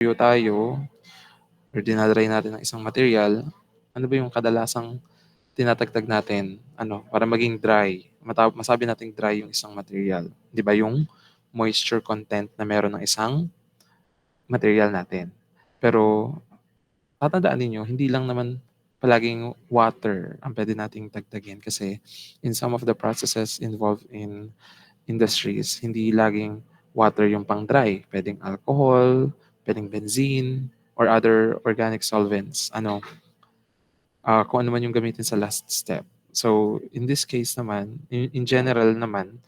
tuyo tayo or dinadry natin ng isang material, ano ba yung kadalasang tinatagtag natin para maging dry, masabi nating dry yung isang material? 'Di ba yung moisture content na meron ng isang material natin. Pero tatandaan ninyo, hindi lang naman palaging water ang pwede nating dagdagin kasi in some of the processes involved in industries, hindi laging water yung pang-dry. Pwedeng alcohol, pwedeng benzene, or other organic solvents. Kung ano man yung gamitin sa last step. So, in this case naman, in general naman,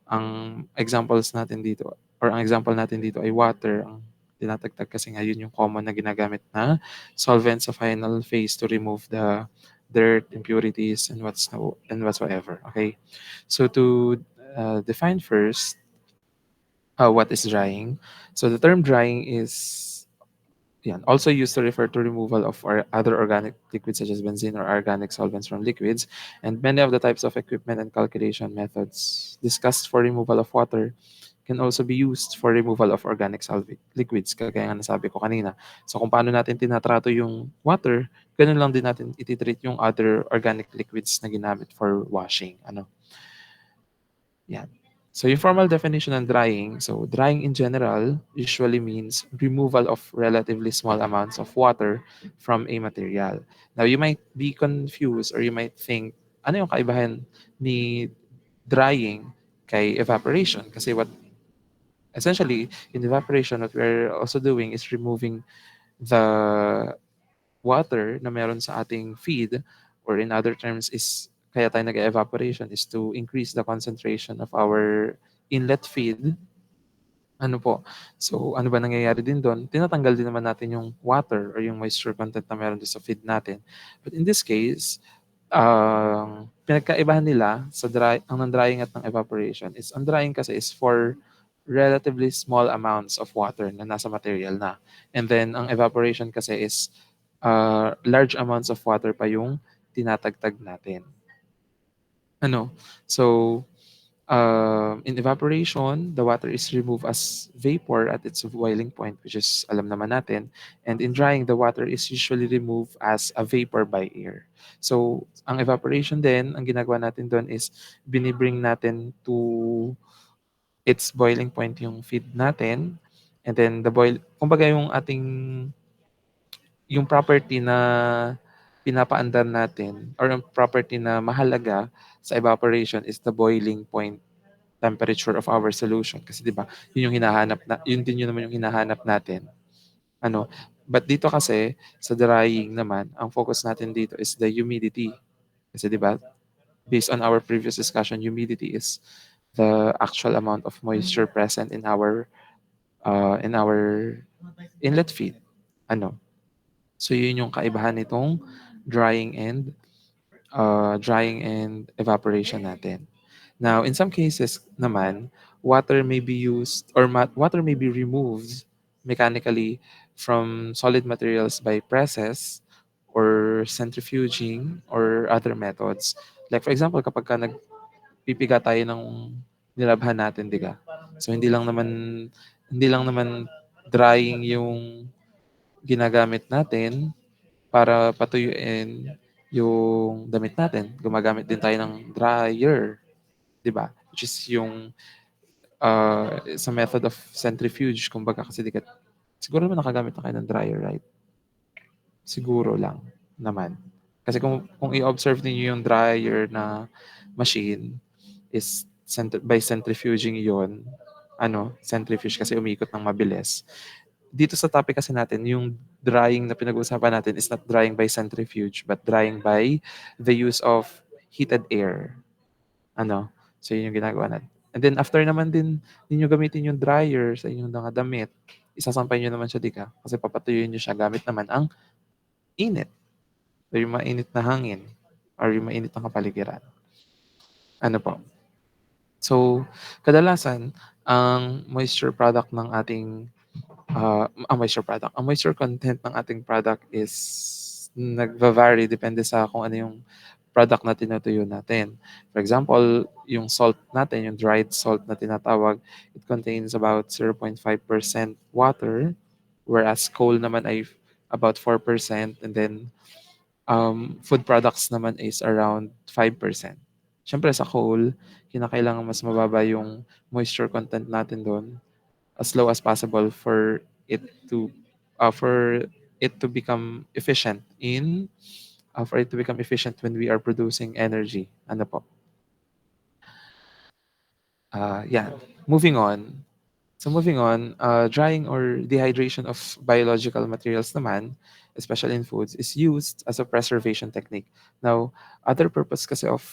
ang examples natin dito, or ang example natin dito ay water, ang tinatagtag kasi nga yun yung common na ginagamit na solvent sa final phase to remove the dirt, impurities, and whatsoever. Okay? So, to define first what is drying. So, the term drying is also used to refer to removal of other organic liquids such as benzene or organic solvents from liquids. And many of the types of equipment and calculation methods discussed for removal of water can also be used for removal of organic liquids, kagaya nga nasabi ko kanina. So kung paano natin tinatrato yung water, ganun lang din natin ititreat yung other organic liquids na ginamit for washing. Yan. So yung formal definition ng drying, so drying in general usually means removal of relatively small amounts of water from a material. Now you might be confused or you might think, ano yung kaibahan ni drying kay evaporation? Kasi essentially in evaporation, what we're also doing is removing the water na meron sa ating feed, or in other terms is kaya tayo nag-evaporation is to increase the concentration of our inlet feed. So ano ba nangyayari din doon? Tinatanggal din naman natin yung water or yung moisture content na meron doon sa feed natin. But in this case, pinagkaibahan nila sa ang drying at ng evaporation is ang drying kasi is for relatively small amounts of water na nasa material na. And then ang evaporation kasi is large amounts of water pa yung tinatagtag natin. So in evaporation, the water is removed as vapor at its boiling point, which is alam naman natin. And in drying, the water is usually removed as a vapor by air. So ang evaporation din, ang ginagawa natin doon is binibring natin to its boiling point yung feed natin. And then kumbaga yung property na pinapaandar natin or yung property na mahalaga sa evaporation is the boiling point temperature of our solution, kasi 'di ba yun yung yun naman yung hinahanap natin. But dito kasi sa drying naman, ang focus natin dito is the humidity, kasi 'di ba based on our previous discussion, humidity is the actual amount of moisture present in our inlet feed. So yun yung kaibahan nitong drying and evaporation natin. Now, in some cases naman, water may be used or water may be removed mechanically from solid materials by presses or centrifuging or other methods. Like for example, kapag nagpipiga tayo ng nilabhan natin, di ba? So hindi lang naman drying yung ginagamit natin para patuyuin yung damit natin. Gumagamit din tayo ng dryer, 'di ba? Which is yung sa method of centrifuge, kumbaga kasi siguro naman nakagamit na kayo ng dryer, right? Siguro lang naman. Kasi kung i-observe niyo yung dryer na machine is by centrifuging yon, centrifuge kasi umikot ng mabilis. Dito sa topic kasi natin, yung drying na pinag-uusapan natin is not drying by centrifuge, but drying by the use of heated air. So yun yung ginagawa natin. And then after naman din ninyo gamitin yung dryer sa inyong mga damit, isasampay nyo naman siya dika kasi papatuyuin nyo siya gamit naman ang init o yung mainit na hangin or yung mainit na kapaligiran. Po. So, kadalasan, ang moisture product ng ating ang moisture content ng ating product is nagva-vary depende sa kung ano yung product na tinutuyo natin. For example, yung salt natin, yung dried salt na tinatawag, it contains about 0.5% water, whereas coal naman ay about 4%, and then food products naman is around 5%. Siyempre sa coal, kinakailangan mas mababa yung moisture content natin doon as low as possible it to for it to become efficient when we are producing energy. Ano po? Yeah. Moving on. Drying or dehydration of biological materials naman, especially in foods, is used as a preservation technique. Now, other purpose kasi of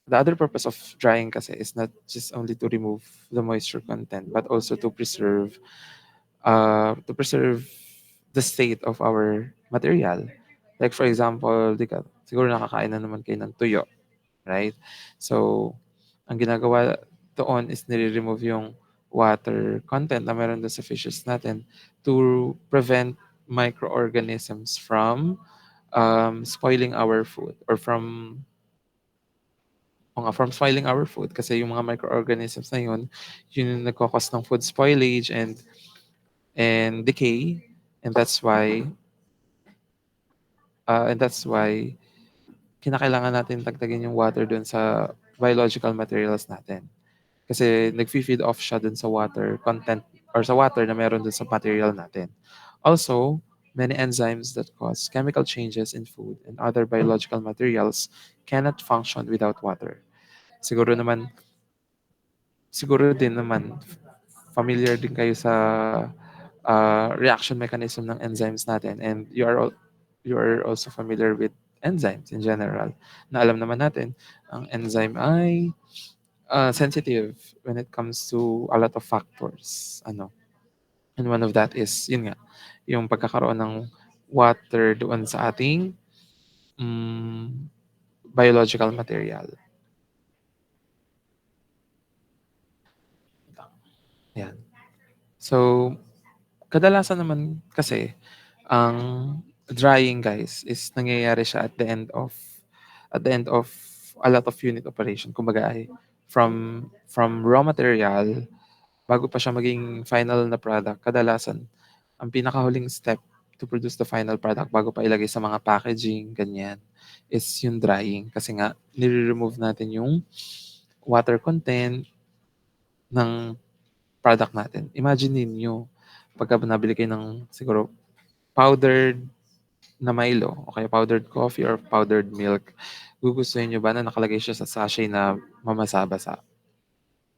the other purpose of drying kasi is not just only to remove the moisture content, but also to preserve the state of our material. Like for example, siguro nakakain na naman kayo ng tuyo, right? So, ang ginagawa doon is nire-remove yung water content na meron doon sa fishes natin to prevent microorganisms spoiling our food or from spoiling our food kasi yung mga microorganisms na yun yung nagkakos ng food spoilage and decay, and that's why kinakailangan natin tagtagin yung water doon sa biological materials natin. Kasi nag-feed off siya dun sa water content or sa water na meron dun sa material natin. Also, many enzymes that cause chemical changes in food and other biological materials cannot function without water. Siguro naman, siguro din naman, familiar din kayo sa reaction mechanism ng enzymes natin, and you are also familiar with enzymes in general. Na alam naman natin, ang enzyme ay sensitive when it comes to a lot of factors. And one of that is, yun nga, yung pagkakaroon ng water doon sa ating mm, biological material. Yan. So, kadalasan naman kasi, ang drying guys is nangyayari siya at the end of a lot of unit operation. Kumbaga ay from raw material bago pa siya maging final na product, kadalasan ang pinakahuling step to produce the final product bago pa ilagay sa mga packaging, ganyan, is yung drying. Kasi nga, nire-remove natin yung water content ng product natin. Imagine niyo pagka nabili kayo ng siguro powdered na Milo o kaya powdered coffee or powdered milk, gugustuhin niyo ba na nakalagay siya sa sachet na mamasa-basa?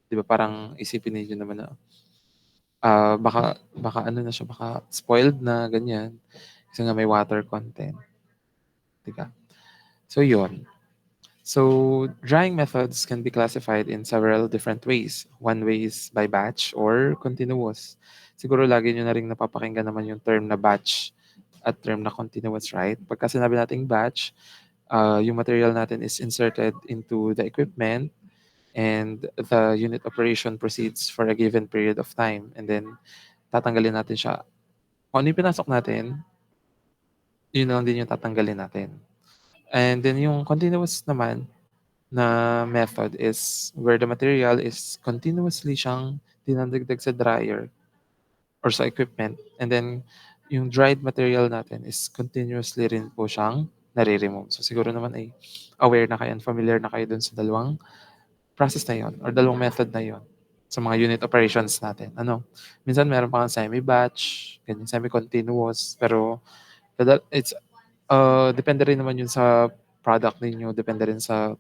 'Di ba parang isipin niyo naman na baka ano na siya, baka spoiled na ganyan, kasi nga may water content, 'di ba? So yun. So drying methods can be classified in several different ways. One way is by batch or continuous. Siguro lagi niyo na ring napapakinggan naman yung term na batch at term na continuous, right? Pagka sinabi nating batch, yung material natin is inserted into the equipment and the unit operation proceeds for a given period of time, and then tatanggalin natin siya. Kung ano yung pinasok natin, yun lang din yung tatanggalin natin. And then yung continuous naman na method is where the material is continuously siyang dinadagdag sa dryer or sa equipment, and then yung dried material natin is continuously rin po siyang nare-remove. So siguro naman ay aware na kayo and familiar na kayo dun sa dalawang process na yon or dalawang method na yon sa mga unit operations natin. Minsan meron pa kang semi-batch, ganyan, semi-continuous, pero it's depende rin naman yun sa product ninyo, depende rin sa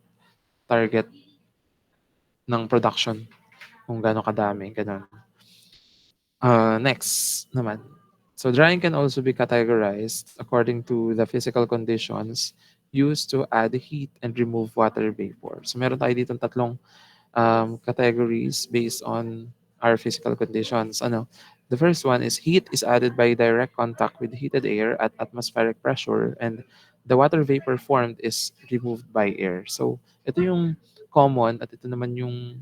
target ng production, kung gaano kadami, gano'n. Next naman. So drying can also be categorized according to the physical conditions used to add heat and remove water vapor. So meron tayo ditong tatlong categories based on our physical conditions. The first one is heat is added by direct contact with heated air at atmospheric pressure, and the water vapor formed is removed by air. So ito yung common, at ito naman yung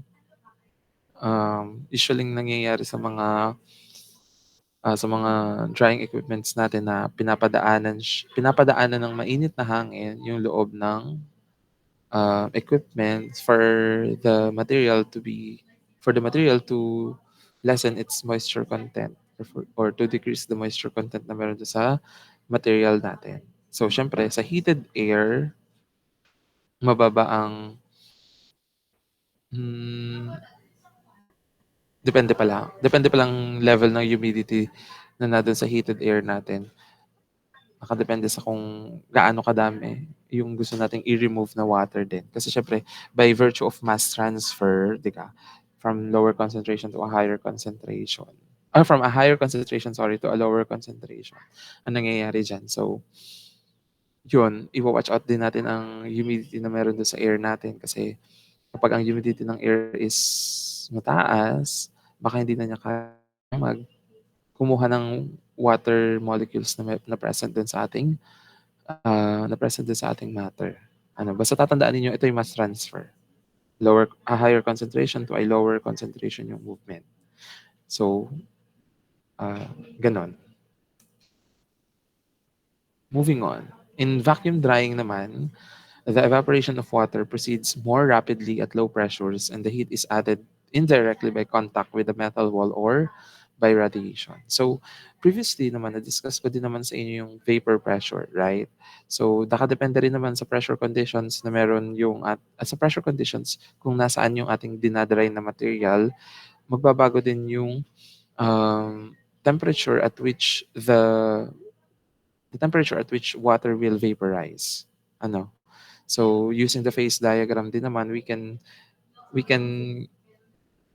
usually nangyayari sa mga drying equipments natin na pinapadaanan ng mainit na hangin yung loob ng equipment the material to lessen its moisture content. or to decrease the moisture content na meron do'n sa material natin. So, siyempre sa heated air, mababa ang hmm, depende pa lang level ng humidity na nando'n sa heated air natin. Nakadepende sa kung gaano kadami yung gusto nating i-remove na water din. Kasi siyempre, by virtue of mass transfer, di ka, from lower concentration to a higher concentration. From a higher concentration, sorry, to a lower concentration. Ang nangyayari dyan. So, yun, i-watch out din natin ang humidity na meron doon sa air natin. Kasi kapag ang humidity ng air is mataas, baka hindi na niya kaya kumuha ng water molecules na present dun sa ating na present din sa ating matter. Basta tatandaan ninyo, ito yung mass transfer. A higher concentration to a lower concentration yung movement. So, ganon. Moving on. In vacuum drying naman, the evaporation of water proceeds more rapidly at low pressures and the heat is added indirectly by contact with the metal wall or by radiation. So, previously naman, na-discuss ko din naman sa inyo yung vapor pressure, right? So, nakadepende rin naman sa pressure conditions na meron yung, at sa pressure conditions, kung nasaan yung ating dinadry na material, magbabago din yung temperature at which the temperature at which water will vaporize. So, using the phase diagram din naman, we can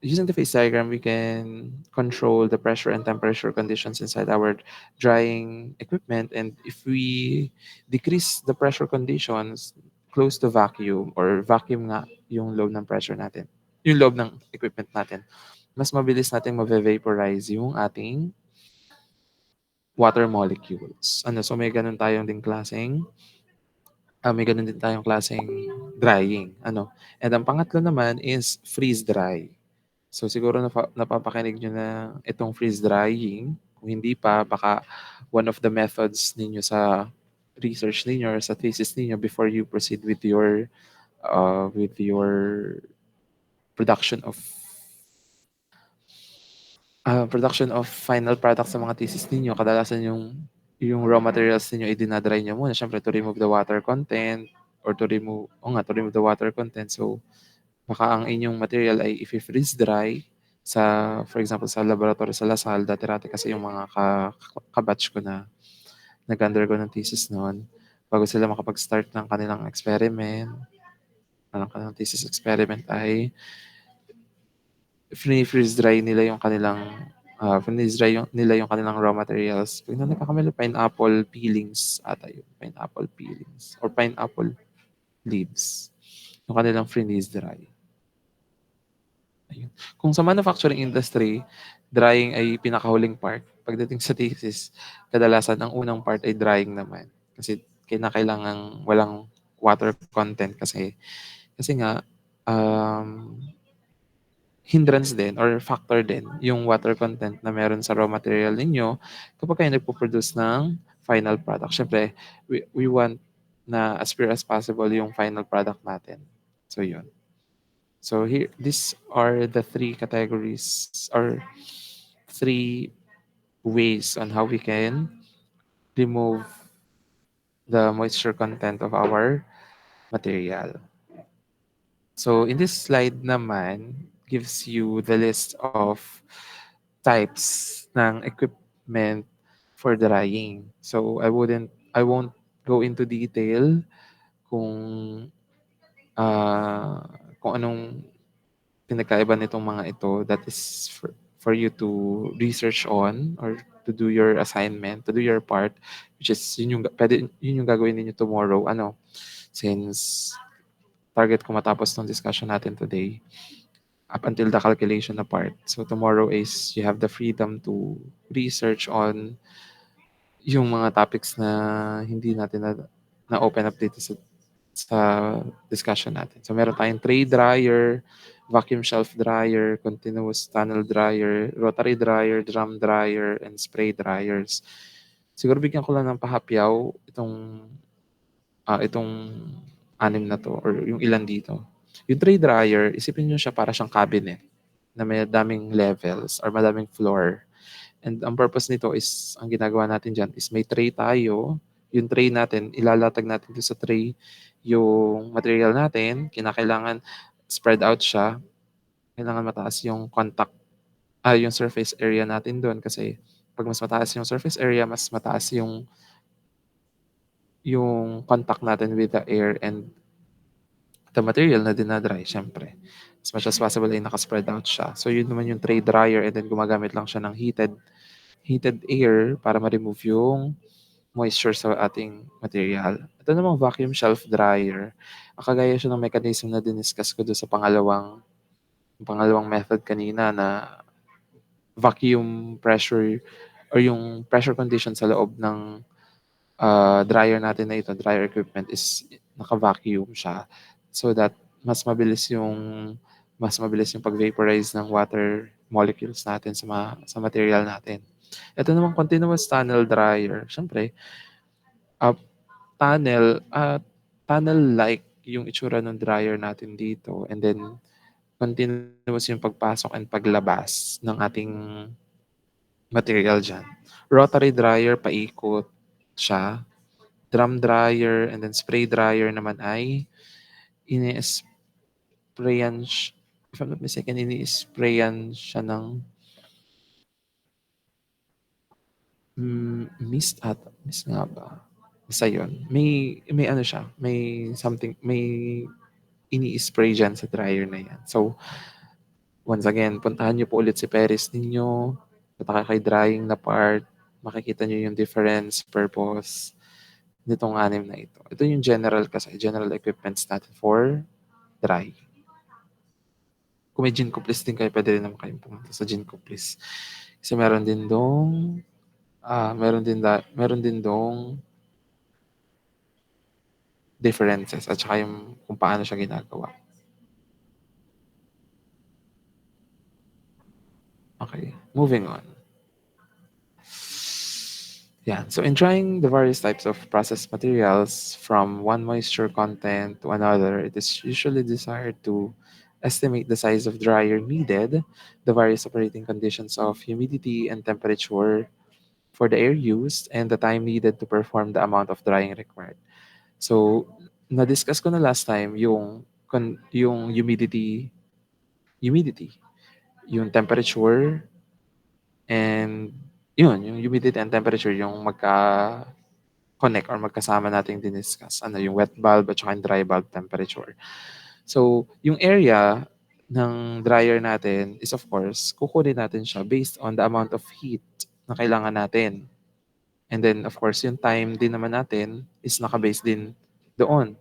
using the phase diagram, we can control the pressure and temperature conditions inside our drying equipment. And if we decrease the pressure conditions close to vacuum or vacuum nga yung load ng pressure natin, yung load ng equipment natin, mas mabilis natin ma-vaporize yung ating water molecules. So may ganun din tayong klaseng drying. And ang pangatlo naman is freeze dry. So siguro napapakinig nyo na itong freeze drying. Kung hindi pa, baka one of the methods ninyo sa research ninyo or sa thesis ninyo before you proceed with your production of final product sa mga thesis ninyo. Kadalasan yung raw materials ninyo i-dinadry nyo muna. Siyempre to remove the water content or to remove the water content. So baka ang inyong material ay i-freeze dry for example, sa laboratory sa Lasal. Dati-rati kasi yung mga kabatch ko na nag-undergo ng thesis noon, bago sila makapag-start ng kanilang thesis experiment ay freeze dry nila yung kanilang raw materials. Kung hindi nagkakamali, pineapple peelings ata yun. Pineapple peelings or pineapple leaves. Yung kanilang freeze dry. Ayun. Kung sa manufacturing industry, drying ay pinakahuling part. Pagdating sa thesis, kadalasan ang unang part ay drying naman. Kasi kailangan walang water content kasi nga hindrance din or factor din yung water content na meron sa raw material ninyo kapag kayo nagpo-produce ng final product. Siyempre, we want na as pure as possible yung final product natin. So, yun. So here, these are the three categories or three ways on how we can remove the moisture content of our material. So in this slide naman, gives you the list of types ng equipment for drying. So I won't go into detail kung kung anong pinagkaiba nitong mga ito. That is for you to research on or to do your assignment, to do your part, which is yun yung gagawin niyo tomorrow. Since target ko matapos ng discussion natin today up until the calculation na part. So tomorrow is you have the freedom to research on yung mga topics na hindi natin na open up dito sa discussion natin. So meron tayong tray dryer, vacuum shelf dryer, continuous tunnel dryer, rotary dryer, drum dryer, and spray dryers. Siguro bigyan ko lang ng pahapyaw itong anim na to or yung ilan dito. Yung tray dryer, isipin nyo siya para siyang cabinet na may daming levels or madaming floor. And ang purpose nito is ang ginagawa natin diyan is may tray tayo, yung tray natin ilalatag natin dun sa tray yung material natin, kinakailangan spread out siya, kailangan mataas yung yung surface area natin dun kasi 'pag mas mataas yung surface area, mas mataas yung contact natin with the air and the material na dina-dry siyempre. As much as possible ay naka-spread out siya. So yun naman yung tray dryer and then gumagamit lang siya ng heated air para ma-remove yung moisture sa ating material. Ito namang vacuum shelf dryer, kagaya siya ng mechanism na diniscuss ko dun sa pangalawang method kanina na vacuum pressure or yung pressure condition sa loob ng dryer natin na ito, dryer equipment is naka-vacuum siya so that mas mabilis yung pag-vaporize ng water molecules natin sa material natin. Ito naman continuous tunnel dryer. Siyempre, ah, tunnel-like yung itsura ng dryer natin dito and then continuous yung pagpasok and paglabas ng ating material diyan. Rotary dryer, paikot siya. Drum dryer and then spray dryer naman ay ini-sprayan if I'm not mistaken, ini-sprayan siya ng mist nga ba? Basta yun. May ano siya, may something, may ini-spray diyan sa dryer na yan. So, once again, puntahan niyo po ulit si Paris ninyo, punta kay drying na part, makikita niyo yung difference, purpose nitong 6 na ito. Ito yung general equipments natin for dry. Kung may Gincuplis din kayo, puwede rin naman kayong pumunta sa Gincuplis. Kasi meron din dong differences at saka yung kung paano siya ginagawa. Okay, moving on. Yeah. So in drying the various types of processed materials from one moisture content to another, it is usually desired to estimate the size of dryer needed, the various operating conditions of humidity and temperature for the air used, and the time needed to perform the amount of drying required. So, na-discuss ko na last time yung humidity, yung temperature, and yung humidity and temperature yung connect or magkasama nating diniscuss. Ano, yung wet bulb at saka yung dry bulb temperature. So, yung area ng dryer natin is of course, kukunin natin siya based on the amount of heat na kailangan natin. And then of course, yung time din naman natin is naka-base din doon.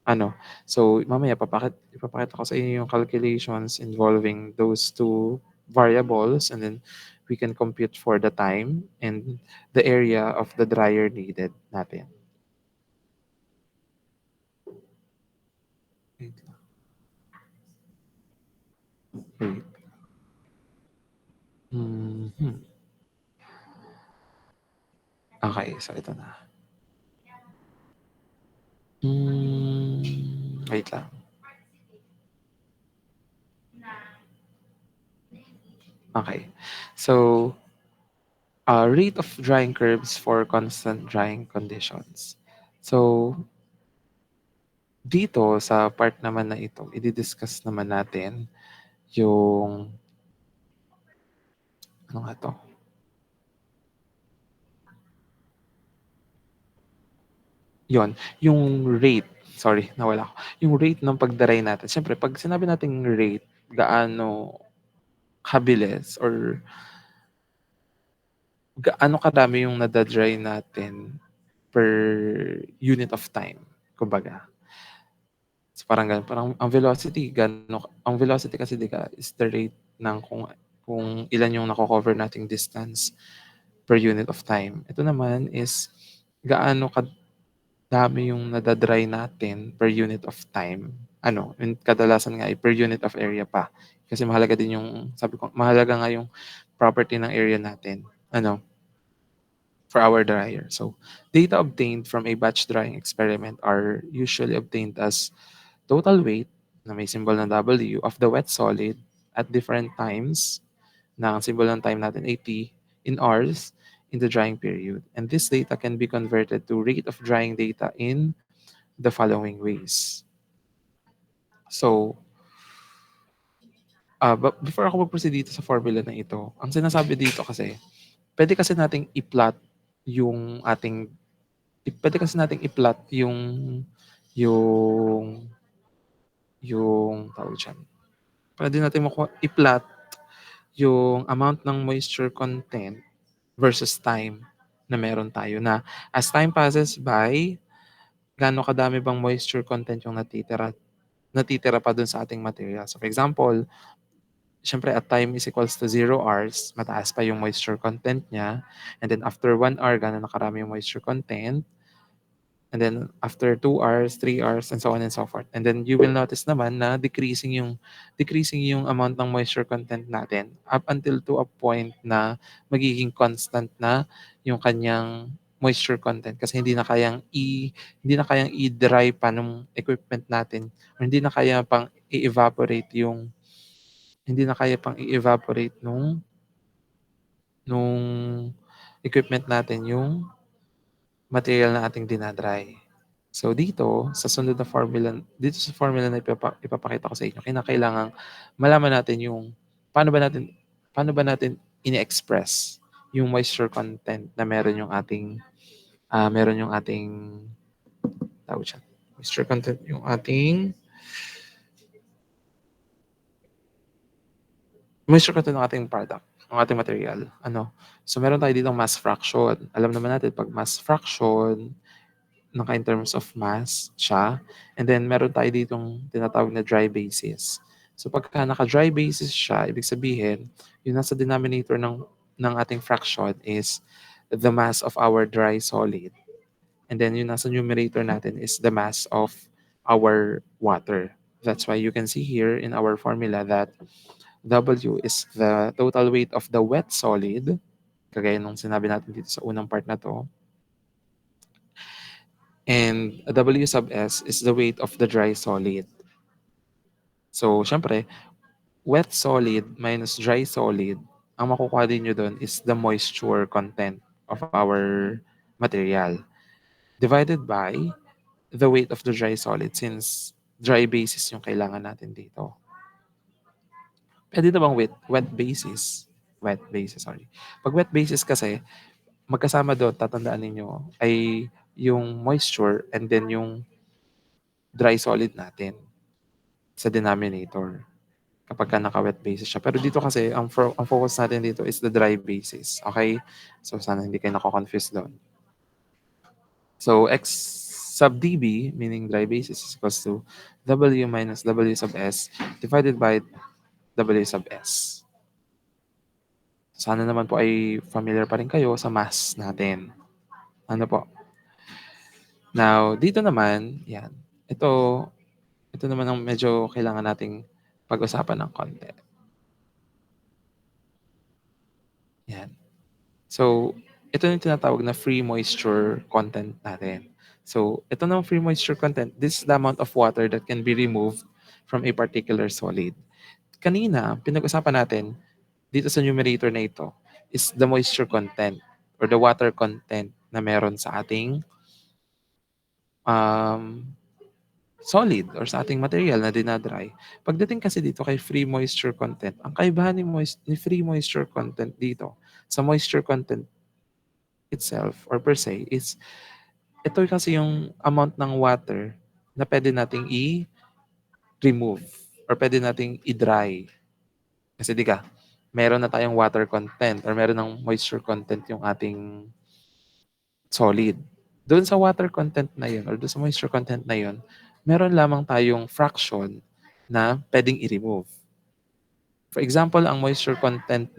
Ano, so mamaya ipapakita ko sa inyo yung calculations involving those two variables and then we can compute for the time and the area of the dryer needed natin. Wait lang. Wait. Mhm. Okay, so ito na. Wait lang. Okay. So, rate of drying curves for constant drying conditions. So, dito sa part naman na ito, i-discuss naman natin yung ano nga 'to? Yung rate, sorry nawala ako. Yung rate ng pag-dry natin. Siyempre 'pag sinabi nating rate, gaano kabilis or gaano kadami yung nada-dry natin per unit of time, kumbaga. So, parang gano'n. Parang ang velocity kasi is the rate ng kung ilan yung nako-cover nating distance per unit of time. Ito naman is gaano kadami yung nada-dry natin per unit of time. Ano, and kadalasan nga ay per unit of area pa. Kasi mahalaga din sabi ko, mahalaga nga yung property ng area natin, ano, for our dryer. So, data obtained from a batch drying experiment are usually obtained as total weight na may symbol na W of the wet solid at different times na ang symbol ng time natin ay T, in hours in the drying period. And this data can be converted to rate of drying data in the following ways. So, but before ako mag-proceed dito sa formula na ito, ang sinasabi dito kasi, pwede kasi nating i-plot yung ating, pwede kasi nating i-plot yung, tawag dyan, pwede natin i-plot yung amount ng moisture content versus time na meron tayo na as time passes by, gaano kadami bang moisture content yung natitira pa dun sa ating material. So for example, syempre at time is equals to 0 hours, mataas pa yung moisture content niya. And then after 1 hour, gaano nakarami yung moisture content. And then after 2 hours, 3 hours, and so on and so forth. And then you will notice naman na decreasing yung amount ng moisture content natin up until to a point na magiging constant na yung kanyang moisture content kasi hindi na kayang i-dry pa ng equipment natin or hindi na kaya pang i-evaporate nung equipment natin yung material na ating dinadry. So dito sa formula na ipapakita ko sa inyo, kinakailangang malaman natin yung paano ba natin ini-express yung moisture content na meron yung ating tawag siya, moisture content yung ating moisture content ng ating product, ng ating material. So meron tayo dito mass fraction. Alam naman natin pag mass fraction, in terms of mass siya. And then meron tayo ditong tinatawag na dry basis. So pagka naka-dry basis siya, ibig sabihin, yung nasa denominator ng ating fraction is the mass of our dry solid. And then yung nasa numerator natin is the mass of our water. That's why you can see here in our formula that W is the total weight of the wet solid, kagaya nung sinabi natin dito sa unang part na to. And W sub S is the weight of the dry solid. So, syempre, wet solid minus dry solid, ang makukuha din nyo doon is the moisture content of our material divided by the weight of the dry solid since dry basis yung kailangan natin dito. Pwede na bang wet basis? Wet basis, sorry. Pag wet basis kasi, magkasama doon, tatandaan ninyo, ay yung moisture and then yung dry solid natin sa denominator kapag ka naka-wet basis siya. Pero dito kasi, ang focus natin dito is the dry basis. Okay? So, sana hindi kayo nako-confuse doon. So, X sub dB, meaning dry basis, is equals to W minus W sub S divided by W sub S. Sana naman po ay familiar pa rin kayo sa mass natin. Ano po? Now, dito naman, yan. Ito naman ang medyo kailangan nating pag-usapan ng konti. Yan. So, ito yung tinatawag na free moisture content natin. So, ito ng free moisture content, this is the amount of water that can be removed from a particular solid. Kanina, pinag-usapan natin dito sa numerator na ito is the moisture content or the water content na meron sa ating solid or sa ating material na dinadry. Pagdating kasi dito kay free moisture content, ang kaibahan ni free moisture content dito sa moisture content itself or per se is ito kasi yung amount ng water na pwede nating i-remove or pwede nating i-dry. Kasi di ka, meron na tayong water content or meron ng moisture content yung ating solid. Doon sa water content na yun or doon sa moisture content na yun, meron lamang tayong fraction na pwedeng i-remove. For example, ang moisture content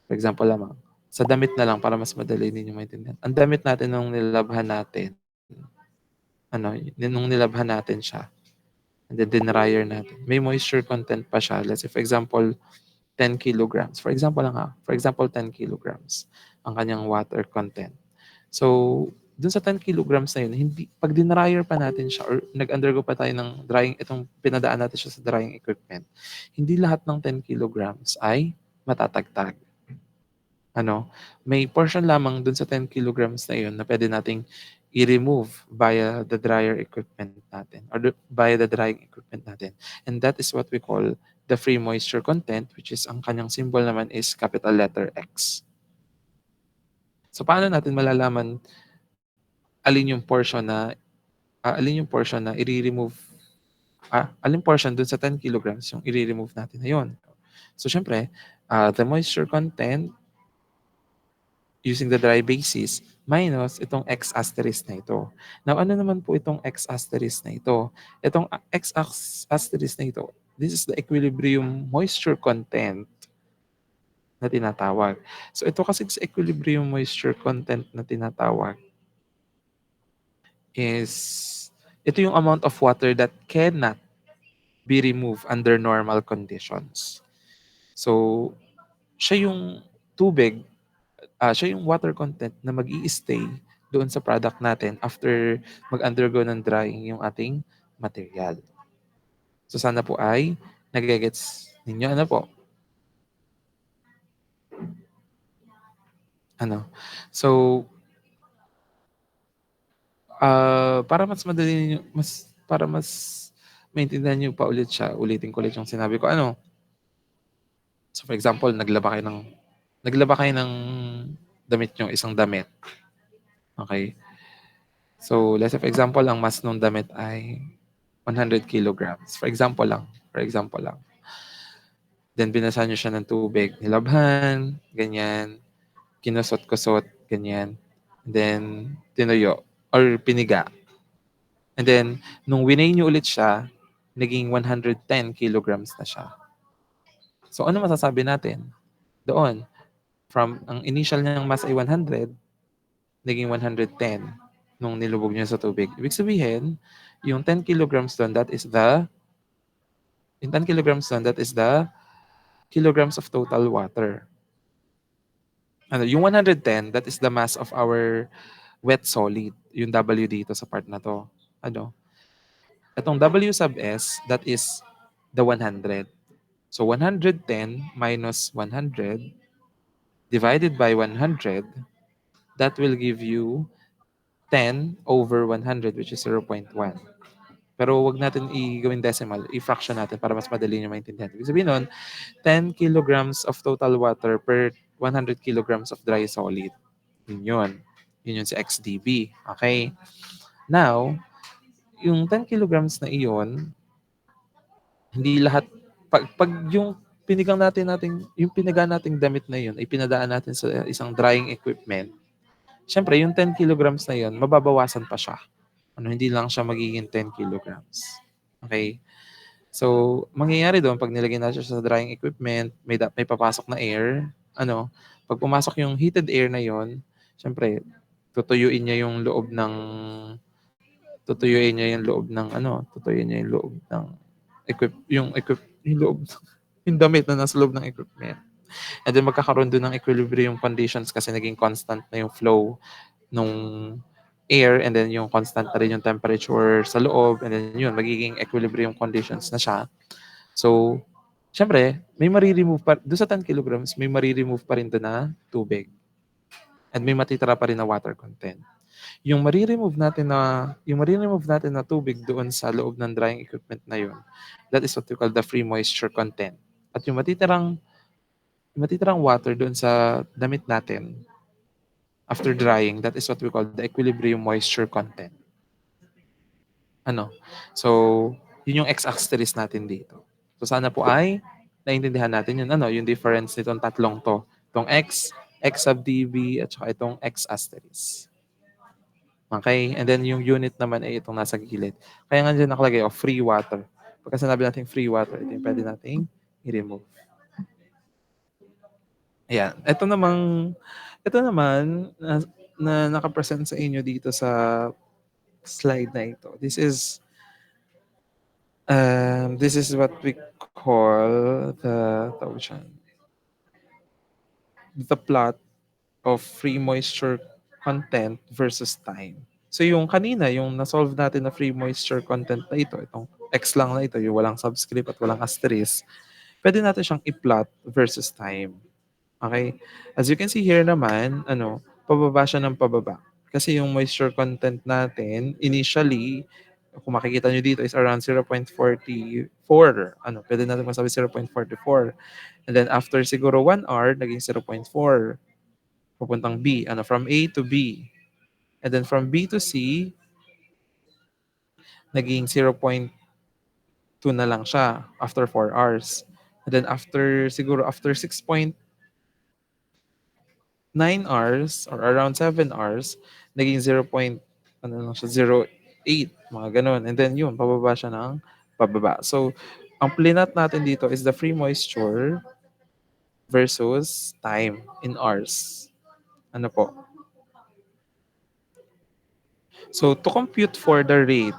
for example lamang, sa damit na lang para mas madali ninyo maintindihan. Ang damit natin nung nilabhan natin, nung nilabhan natin siya, and then dinryer natin, may moisture content pa siya. Let's say, for example, 10 kilograms. For example 10 kilograms ang kanyang water content. So, dun sa 10 kilograms na yun, pag dinryer pa natin siya or nag-undergo pa tayo ng drying, itong pinadaan natin siya sa drying equipment, hindi lahat ng 10 kilograms ay matatagtag. ano, may portion lamang dun sa 10 kilograms na yun na pwede nating i-remove via the dryer equipment natin or via the drying equipment natin. And that is what we call the free moisture content, which is ang kanyang symbol naman is capital letter X. So paano natin malalaman alin yung portion na i-remove, alin portion dun sa 10 kilograms yung i-remove natin na yun. So syempre, the moisture content using the dry basis minus itong x asterisk na ito. Now, ano naman po itong x asterisk na ito? Itong x asterisk na ito, this is the equilibrium moisture content na tinatawag. So, ito kasi sa equilibrium moisture content na tinatawag is, ito yung amount of water that cannot be removed under normal conditions. So, siya yung tubig siya yung water content na mag-i-stay doon sa product natin after mag-undergo ng drying yung ating material. So sana po ay nagigets ninyo. Ano po? Ano? So, para mas madali niyo, para mas maintindihan niyo pa ulit siya, ulitin ko ulit yung sinabi ko. Ano? So for example, naglaba kayo ng damit niyo, isang damit. Okay? So, let's say for example, ang mass ng damit ay 100 kilograms. For example lang. Then, binasan nyo siya ng tubig. Nilabhan, ganyan. Kinusot-kusot, ganyan. And then, tinuyo. Or piniga. And then, nung winay nyo ulit siya, naging 110 kilograms na siya. So, ano masasabi natin? Doon, from ang initial niyang mass ay 100, naging 110 nung nilubog niya sa tubig. Ibig sabihin, yung 10 kilograms doon, that is the kilograms of total water. Ano, yung 110, that is the mass of our wet solid. Yung W dito sa part na to. Ano? Itong W sub S, that is the 100. So 110 minus 100 divided by 100, that will give you 10 over 100, which is 0.1. Pero wag natin i-gawin decimal, i-fraction natin para mas madali nyo maintindihan. Ibig sabihin nun, 10 kilograms of total water per 100 kilograms of dry solid. Yun yun. Yun yun si XDB. Okay? Now, yung 10 kilograms na iyon, hindi lahat, pag yung yung piniga nating damit na yun, ay pinadaan natin sa isang drying equipment, syempre, yung 10 kilograms na yun, mababawasan pa siya. Hindi lang siya magiging 10 kilograms. Okay? So, mangyayari doon, pag nilagay natin siya sa drying equipment, may papasok na air. Pag pumasok yung heated air na yon, syempre, tutuyuin niya yung loob ng yung loob yung damit na nasa loob ng equipment. And then magkakaroon doon ng equilibrium conditions kasi naging constant na yung flow nung air and then yung constant na rin yung temperature sa loob and then yun, magiging equilibrium conditions na siya. So, syempre, may mariremove pa, doon sa 10 kilograms, may mariremove pa rin doon na tubig. And may matitira pa rin na water content. Yung mariremove natin na tubig doon sa loob ng drying equipment na yun, that is what we call the free moisture content. At yung matitirang water doon sa damit natin, after drying, that is what we call the equilibrium moisture content. So, yun yung x-asterisk natin dito. So, sana po ay naintindihan natin yun, yung difference nitong tatlong to. Itong x sub dv, at saka itong x-asterisk. Okay? And then yung unit naman ay itong nasa gilid. Kaya nga dyan nakalagay, free water. Pagka sinabi natin free water, ito yung pwede nating i-remove. Ayan. Ito naman na nakapresent sa inyo dito sa slide na ito. This is what we call the plot of free moisture content versus time. So yung kanina, yung na-solve natin na free moisture content na ito, itong X lang na ito, yung walang subscript at walang asterisk, pwede natin siyang i-plot versus time. Okay? As you can see here naman, ano, pababa siya ng pababa. Kasi yung moisture content natin, initially, kung makikita nyo dito is around 0.44. Ano, pwede natin masabi 0.44. And then after siguro 1 hour, naging 0.4. Pupuntang B. Ano, from A to B. And then from B to C, naging 0.2 na lang siya after 4 hours. And then after, siguro after 6.9 hours or around 7 hours, naging 0. Ano lang siya, 0.8, mga ganun. And then yun, pababa siya ng pababa. So, ang plinat natin dito is the free moisture versus time in hours. Ano po? So, to compute for the rate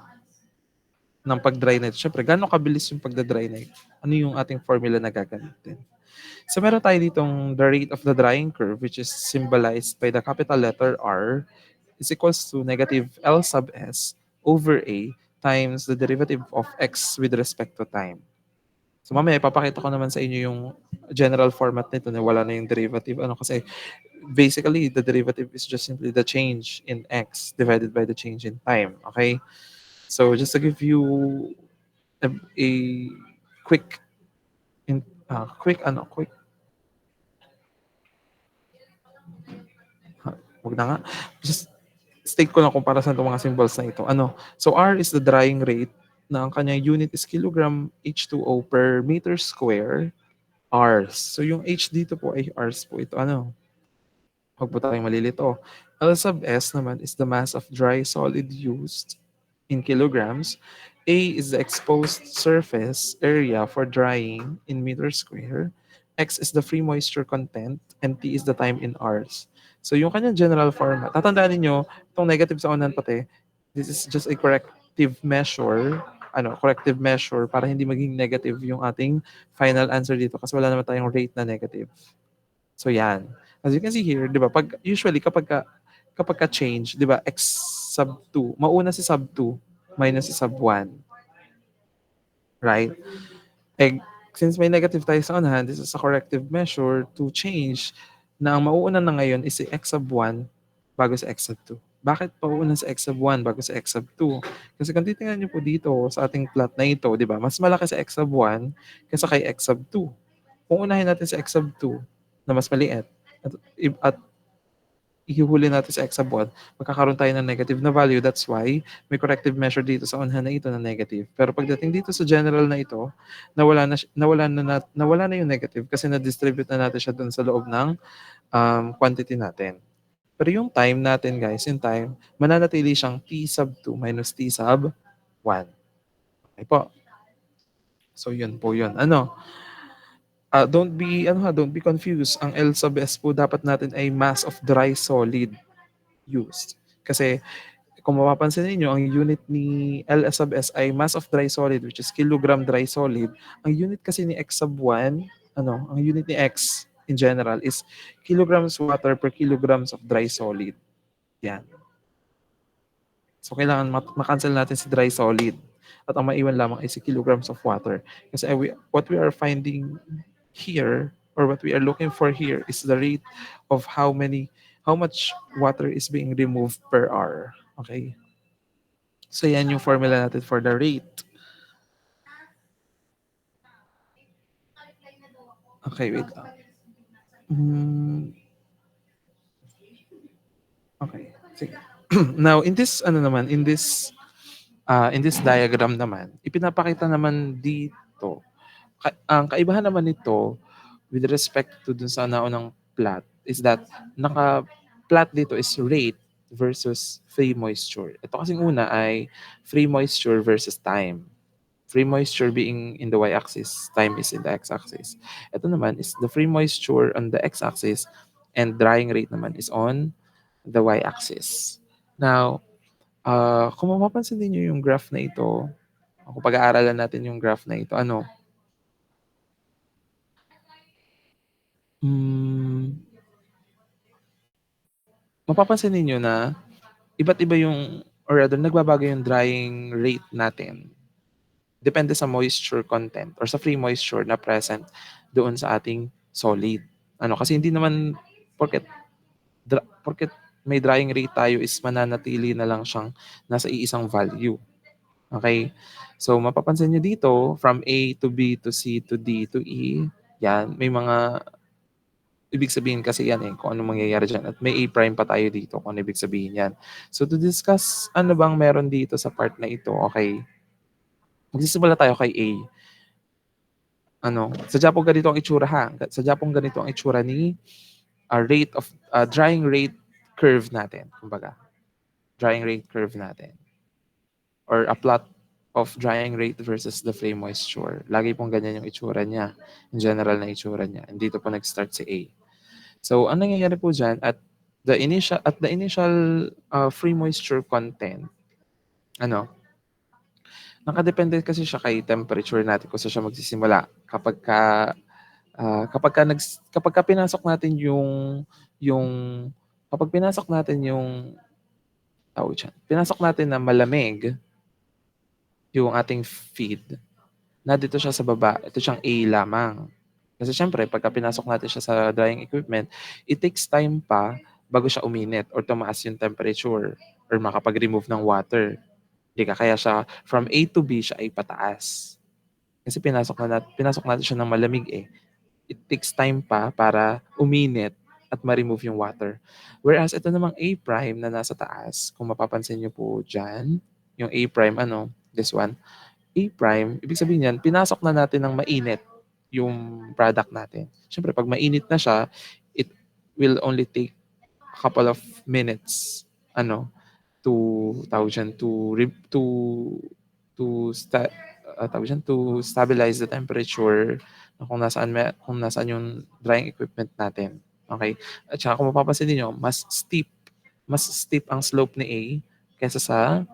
ng pag-dry nito, syempre, gano'ng kabilis yung pagda-dry nito? Ano yung ating formula na gagamitin? So, meron tayo ditong the rate of the drying curve, which is symbolized by the capital letter R, is equals to negative L sub S over A times the derivative of X with respect to time. So mamaya ipapakita ko naman sa inyo yung general format nito na wala na yung derivative. Ano kasi basically the derivative is just simply the change in X divided by the change in time. Okay? So just to give you a quick quick wag na nga. Just state ko lang kung para saan itong mga symbols na ito. Ano? So R is the drying rate na ang kanyang unit is kilogram H2O per meter square hours. So yung H dito po ay hours po ito. Ano? Huwag po tayong malilito. L sub S naman is the mass of dry solid used in kilograms. A is the exposed surface area for drying in meters square. X is the free moisture content and T is the time in hours. So yung kanyang general format, tatandaan niyo itong negative sa unahan pati, this is just a corrective measure para hindi maging negative yung ating final answer dito kasi wala naman tayong rate na negative. So yan. As you can see here, 'di ba? Pag usually kapag ka change, 'di ba? X sub 2, mauna si sub 2 minus si sub 1, right? Eh, since may negative tayo sa unahan, this is a corrective measure to change na ang mauuna na ngayon is si x sub 1 bago sa x sub 2. Bakit pauuna sa x sub 1 bago sa x sub 2? Kasi kung titingnan niyo po dito sa ating plot na ito, 'di ba? Mas malaki sa x sub 1 kaysa kay x sub 2. Kung unahin natin sa x sub 2 na mas maliit at ihihuli natin sa x sub 1, magkakaroon tayo ng negative na value. That's why may corrective measure dito sa unahan na ito na negative. Pero pagdating dito sa general na ito, nawala na yung negative kasi na-distribute na natin siya dun sa loob ng quantity natin. Pero yung time natin guys, yung time, mananatili siyang t sub 2 minus t sub 1. Okay po. So yun po yun. Don't be confused. Ang L sub S po dapat natin ay mass of dry solid used. Kasi kung mapapansin niyo ang unit ni L sub S ay mass of dry solid which is kilogram dry solid. Ang unit kasi ni X sub 1, ang unit ni X in general is kilograms water per kilograms of dry solid. Yan. So kailangan makancel natin si dry solid. At ang maiwan lamang ay si kilograms of water. Kasi what we are finding here or what we are looking for here is the rate of how much water is being removed per hour. Okay? So yan yung formula natin for the rate. Okay, wait lang. Okay. Sige. Now, in this diagram naman, ipinapakita naman dito, ang kaibahan naman nito with respect to dun sa naunang plot is that naka-plot dito is rate versus free moisture. Ito kasing una ay free moisture versus time. Free moisture being in the y-axis, time is in the x-axis. Ito naman is the free moisture on the x-axis and drying rate naman is on the y-axis. Now, kung mapapansin niyo yung graph na ito, kung pag-aaralan natin yung graph na ito, mapapansin niyo na iba't iba yung, or rather, nagbabago yung drying rate natin. Depende sa moisture content or sa free moisture na present doon sa ating solid. Kasi hindi naman porket porket may drying rate tayo is mananatili na lang siyang nasa iisang value. Okay? So, mapapansin nyo dito, from A to B to C to D to E, yan, may mga ibig sabihin kasi yan kung ano mangyayari dyan. At may A prime pa tayo dito kung ano ibig sabihin yan. So, to discuss ano bang meron dito sa part na ito, okay, magsisimula tayo kay A. Sadya pong ganito ang itsura ha. Sadya pong ganito ang itsura ni rate of drying rate curve natin. Kumbaga, drying rate curve natin. Or a plot of drying rate versus the flame moisture. Lagi pong ganyan yung itsura niya. In general na itsura niya. And dito po nag-start si A. So, ang nangyayari po dyan, at the initial free moisture content, nakadepende kasi siya kay temperature natin kung saan siya magsisimula. Kapag pinasok natin yung kapag pinasok natin yung pinasok natin na malamig yung ating feed, na dito siya sa baba, ito siyang A lamang. Kasi syempre, pagka pinasok natin siya sa drying equipment, it takes time pa bago siya uminit or tumaas yung temperature or makapag-remove ng water. Kaya siya from A to B siya ay pataas. Kasi pinasok natin siya ng malamig It takes time pa para uminit at ma-remove yung water. Whereas ito namang A prime na nasa taas, kung mapapansin niyo po dyan, yung A prime, this one, A prime, ibig sabihin yan, pinasok na natin ng mainit yung product natin. Siyempre, pag mainit na siya, it will only take a couple of minutes, to tawag dyan, to stabilize the temperature kung nasaan yung drying equipment natin. Okay? At saka kung mapapansin niyo, mas steep ang slope ni A kaysa sa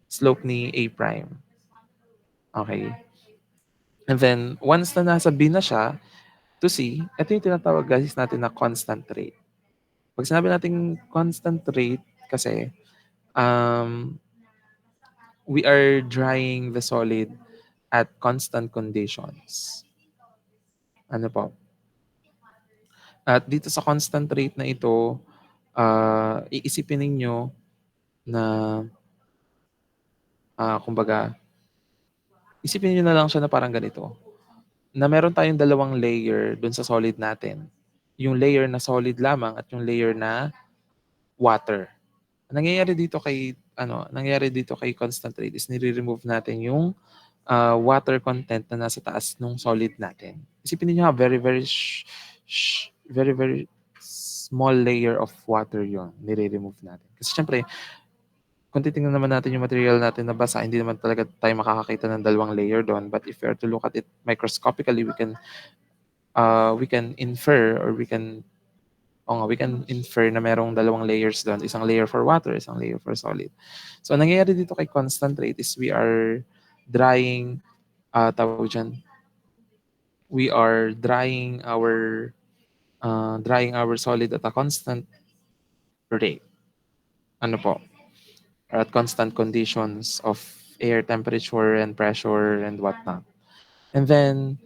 slope ni A prime. Okay? And then, once na nasa B na siya, to C, ito yung tinatawag guys natin na constant rate. Pag sinabi natin constant rate, kasi we are drying the solid at constant conditions. Ano po? At dito sa constant rate na ito, iisipin ninyo na, kumbaga, isipin niyo na lang siya na parang ganito, na meron tayong dalawang layer dun sa solid natin. Yung layer na solid lamang at yung layer na water. Nangyayari dito kay constant rate is nire-remove natin yung water content na nasa taas ng solid natin. Isipin niyo very very very very small layer of water yon nire-remove natin. Kasi syempre, kung titingnan naman natin yung material natin na basa, hindi naman talaga tayo makakakita ng dalawang layer doon. But if we are to look at it microscopically, we can infer or we can infer na merong dalawang layers doon. Isang layer for water, isang layer for solid. So, ang nangyayari dito kay constant rate is we are drying, we are drying our solid at a constant rate. Ano po? At constant conditions of air temperature and pressure and whatnot. And then,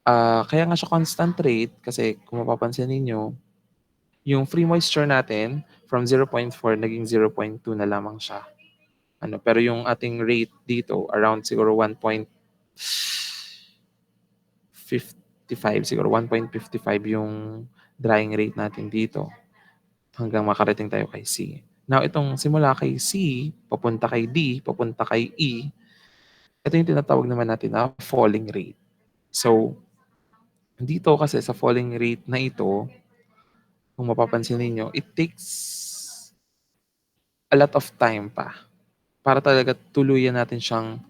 kaya nga siya constant rate kasi kung mapapansin ninyo, yung free moisture natin from 0.4 naging 0.2 na lamang siya. Pero yung ating rate dito around siguro 1.55, siguro 1.55 yung drying rate natin dito hanggang makarating tayo kay C. Now, itong simula kay C, papunta kay D, papunta kay E, ito yung tinatawag naman natin na falling rate. So, dito kasi sa falling rate na ito, kung mapapansin ninyo, it takes a lot of time pa para talaga tuluyan natin siyang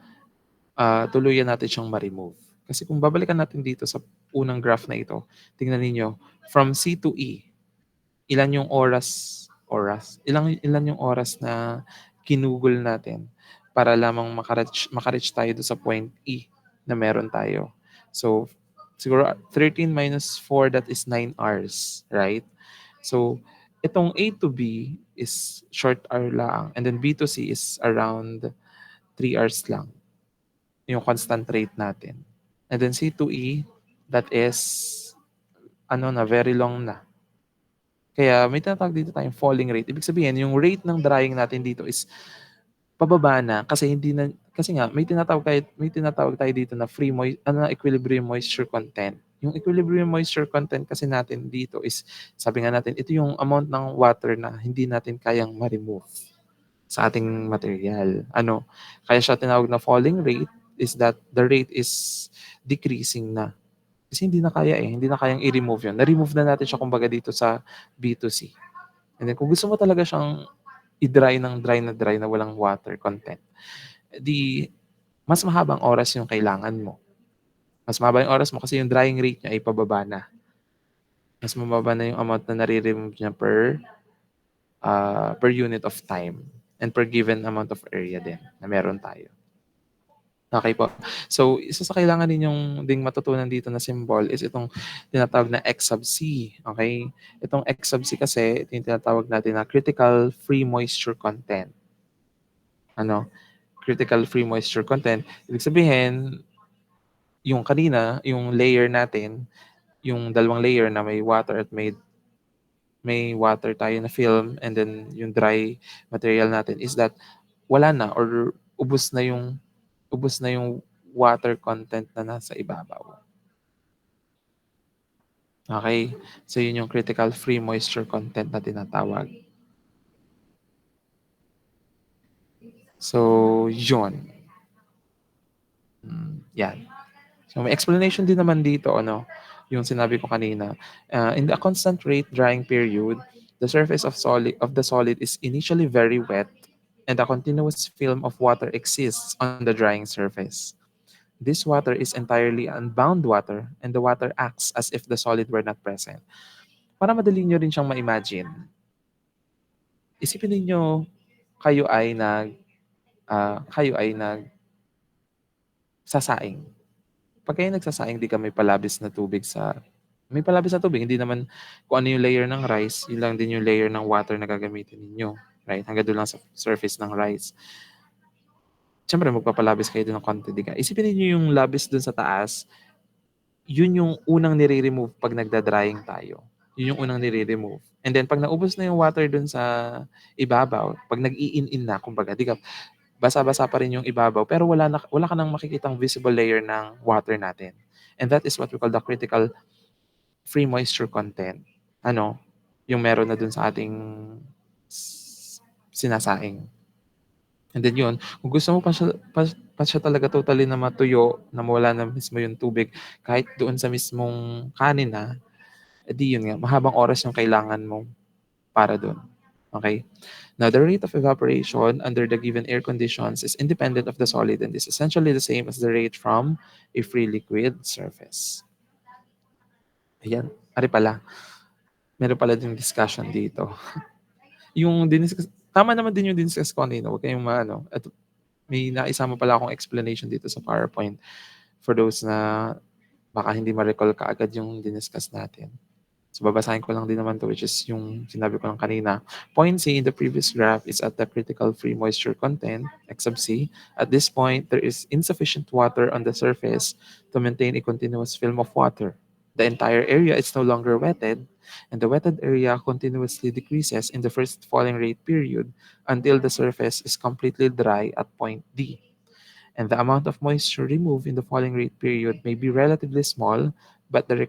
ma-remove. Kasi kung babalikan natin dito sa unang graph na ito, tingnan ninyo, from C to E, ilan yung ilan yung oras na kinugol natin para lamang makareach tayo do sa point E na meron tayo. So, siguro 13 minus 4, that is 9 hours, right? So, itong A to B is short hour lang, and then B to C is around 3 hours lang, yung constant rate natin. And then C to E, that is ano na, very long na. Kaya may tinatawag dito tayong falling rate. Ibig sabihin, yung rate ng drying natin dito is pababa na kasi hindi na kasi nga may tinatawag tayo dito na equilibrium moisture content. Yung equilibrium moisture content kasi natin dito is sabi nga natin ito yung amount ng water na hindi natin kayang ma-remove sa ating material. Ano, kaya siya tinawag na falling rate is that the rate is decreasing na. Kasi hindi na kaya hindi na kayang i-remove yun. Na-remove na natin siya kumbaga dito sa B2C. And then kung gusto mo talaga siyang i-dry ng dry na dry na walang water content, di mas mahabang oras yung kailangan mo. Mas mahaba yung oras mo kasi yung drying rate niya ay pababa na. Mas mababa na yung amount na nare-remove niya per unit of time and per given amount of area din na meron tayo. Okay po. So, isa sa kailangan ninyong ding matutunan dito na symbol is itong tinatawag na X sub C. Okay? Itong X sub C kasi, ito yung tinatawag natin na critical free moisture content. Ano? Critical free moisture content. Ibig sabihin, yung kanina, yung layer natin, yung dalawang layer na may water at may water tayo na film and then yung dry material natin is that wala na or ubos na yung water content na nasa ibabaw. Okay? So yun yung critical free moisture content na tinatawag. So, yun. Yan. So may explanation din naman dito, ano, yung sinabi ko kanina. In the constant rate drying period, the surface of the solid is initially very wet and a continuous film of water exists on the drying surface. This water is entirely unbound water and the water acts as if the solid were not present. Para madali nyo rin siyang ma-imagine, isipin ninyo kayo ay nagsasaing. Pag kayo nagsasaing, di ka may palabis na tubig. Hindi naman kung ano yung layer ng rice, yun lang din yung layer ng water na gagamitin ninyo. Right? Hanggang doon lang sa surface ng rice. Siyempre, magpapalabis kayo doon ng konti. Isipin niyo yung labis doon sa taas, yun yung unang nire-remove pag nagda-drying tayo. Yun yung unang nire-remove. And then, pag naubos na yung water doon sa ibabaw, pag nag-i-in-in na, kumbaga, di ka, basa-basa pa rin yung ibabaw, pero wala ka nang makikitang visible layer ng water natin. And that is what we call the critical free moisture content. Ano, yung meron na dun sa ating sinasaing. And then yun, kung gusto mo pa siya talaga totally na matuyo, na mawala na mismo yung tubig, kahit doon sa mismong kanin na, edi yun nga, mahabang oras yung kailangan mo para doon. Okay? Now, the rate of evaporation under the given air conditions is independent of the solid and is essentially the same as the rate from a free liquid surface. Ayan. Ari pala. Meron pala din discussion dito. Yung tama naman din yung diniscuss ko kanina. Huwag kayong maano. At may naisama pala akong explanation dito sa PowerPoint for those na baka hindi ma-recall kaagad yung diniscuss natin. So babasahin ko lang din naman to, which is yung sinabi ko lang kanina. Point C in the previous graph is at the critical free moisture content, X sub C. At this point, there is insufficient water on the surface to maintain a continuous film of water. The entire area is no longer wetted, and the wetted area continuously decreases in the first falling rate period until the surface is completely dry at point D. And the amount of moisture removed in the falling rate period may be relatively small, but the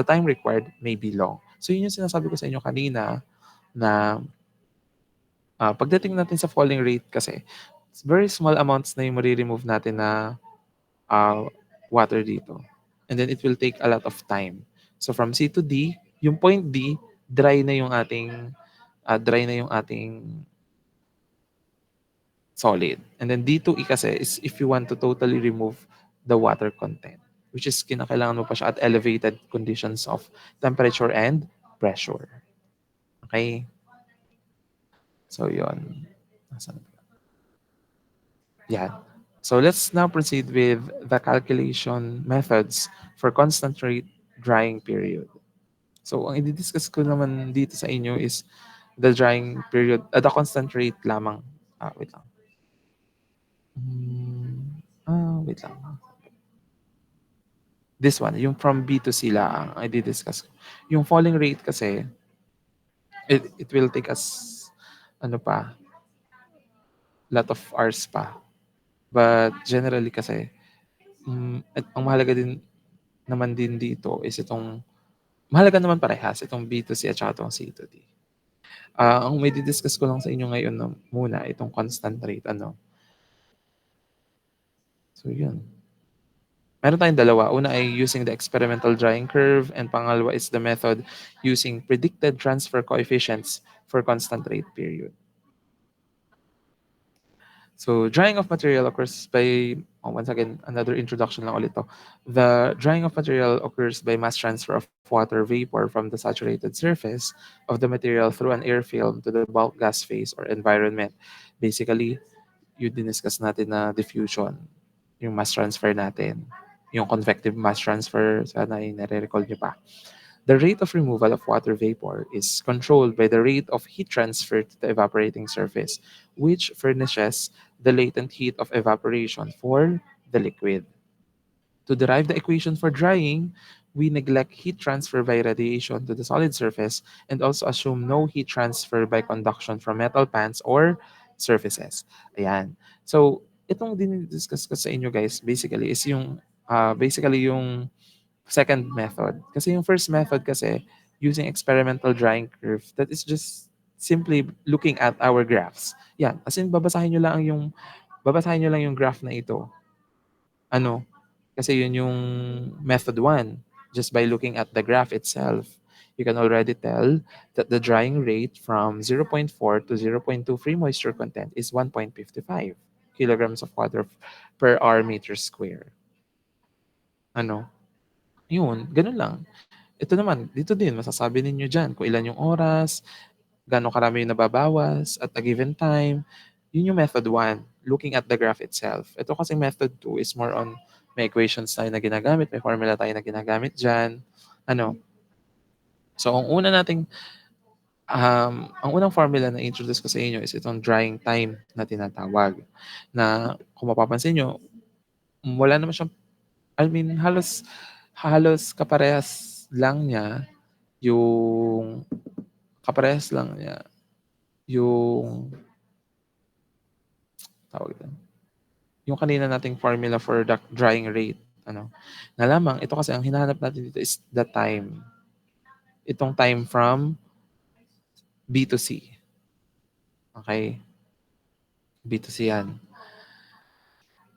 time required may be long. So yun yung sinasabi ko sa inyo kanina na pagdating natin sa falling rate kasi, very small amounts na yung remove natin na water dito. And then it will take a lot of time. So from C to D, yung point D, dry na yung ating solid. And then D to E kasi is if you want to totally remove the water content, which is kinakailangan mo pa siya at elevated conditions of temperature and pressure. Okay? So, yun. Nasaan? Yan. So, let's now proceed with the calculation methods for constant rate drying period. So, ang i-discuss ko naman dito sa inyo is the drying period, the constant rate lamang. Wait lang. Wait lang. This one, yung from B to C lang ang i-di-discuss ko. Yung falling rate kasi, it will take us ano pa, lot of hours pa. But generally kasi, at ang mahalaga din naman din dito is itong mahalaga naman parehas itong B to C at saka itong C to D. Ang may di-discuss ko lang sa inyo ngayon na muna itong constant rate ano. So yun. Meron tayong dalawa. Una ay using the experimental drying curve and pangalawa is the method using predicted transfer coefficients for constant rate period. So drying of material occurs by, once again, another introduction lang ulit to. The drying of material occurs by mass transfer of water vapor from the saturated surface of the material through an air film to the bulk gas phase or environment. Basically, yun diniscuss natin na diffusion, yung mass transfer natin. Yung convective mass transfer, sana ay nare-recall nyo pa. The rate of removal of water vapor is controlled by the rate of heat transfer to the evaporating surface, which furnishes the latent heat of evaporation for the liquid. To derive the equation for drying, we neglect heat transfer by radiation to the solid surface and also assume no heat transfer by conduction from metal pans or surfaces. Ayan. So, itong dinidiscuss ko sa inyo guys, basically yung second method. Kasi yung first method kasi, using experimental drying curve, that is just simply looking at our graphs. Yan. As in, babasahin nyo lang yung graph na ito. Ano? Kasi yun yung method 1. Just by looking at the graph itself, you can already tell that the drying rate from 0.4 to 0.2 free moisture content is 1.55 kilograms of water per hour meter square. Ano? Yun, ganun lang. Ito naman, dito din, masasabi ninyo dyan kung ilan yung oras, gano'ng karami yung nababawas at a given time. Yun yung method 1, looking at the graph itself. Ito kasi method 2 is more on may equations tayo na ginagamit, may formula tayo na ginagamit dyan. Ano? So, ang unang formula na introduce ko sa inyo is itong drying time na tinatawag. Na kung mapapansin nyo, wala naman siyang, I mean, halos yung kaparehas lang niya yung tawag doon, yung kanina nating formula for the drying rate. Ano? Na lamang, ito kasi ang hinahanap natin dito is the time. Itong time from B to C. Okay? B to C yan.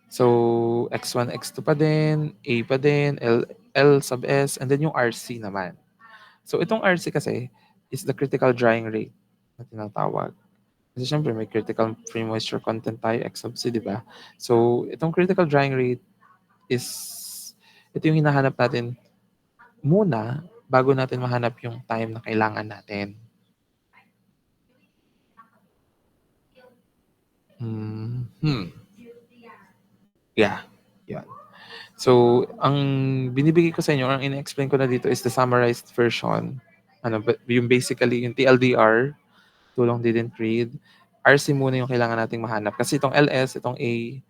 So, X1, X2 pa din, A pa din, L sub S, and then yung RC naman. So, itong RC kasi is the critical drying rate na tinatawag. Kasi syempre may critical free moisture content tayo, X sub C, di ba? So, itong critical drying rate is, ito yung hinahanap natin muna bago natin mahanap yung time na kailangan natin. Yeah. Yan. So, ang binibigay ko sa inyo, ang ina-explain ko na dito is the summarized version. Yung basically, yung TLDR, too long didn't read. RC muna yung kailangan nating mahanap. Kasi itong LS, itong A,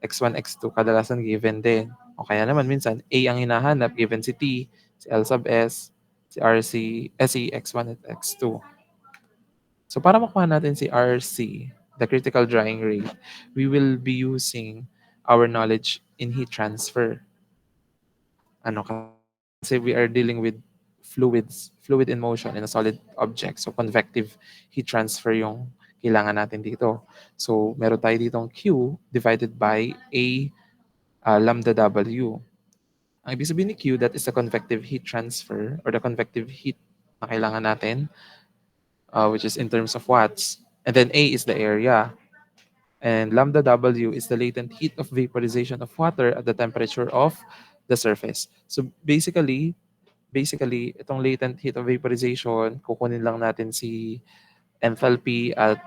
X1, X2, kadalasan given din. O kaya naman minsan, A ang hinahanap, given si T, si L sub S, si RC, si X1 at X2. So para makuha natin si RC, the critical drying rate, we will be using our knowledge in heat transfer. Kasi we are dealing with fluid in motion in a solid object. So convective heat transfer yung kailangan natin dito. So meron tayo ditong Q divided by A lambda W. Ang ibig sabihin ni Q, that is the convective heat transfer or the convective heat na kailangan natin, which is in terms of watts. And then A is the area. And lambda W is the latent heat of vaporization of water at the temperature of the surface. So basically, itong latent heat of vaporization, kukunin lang natin si enthalpy at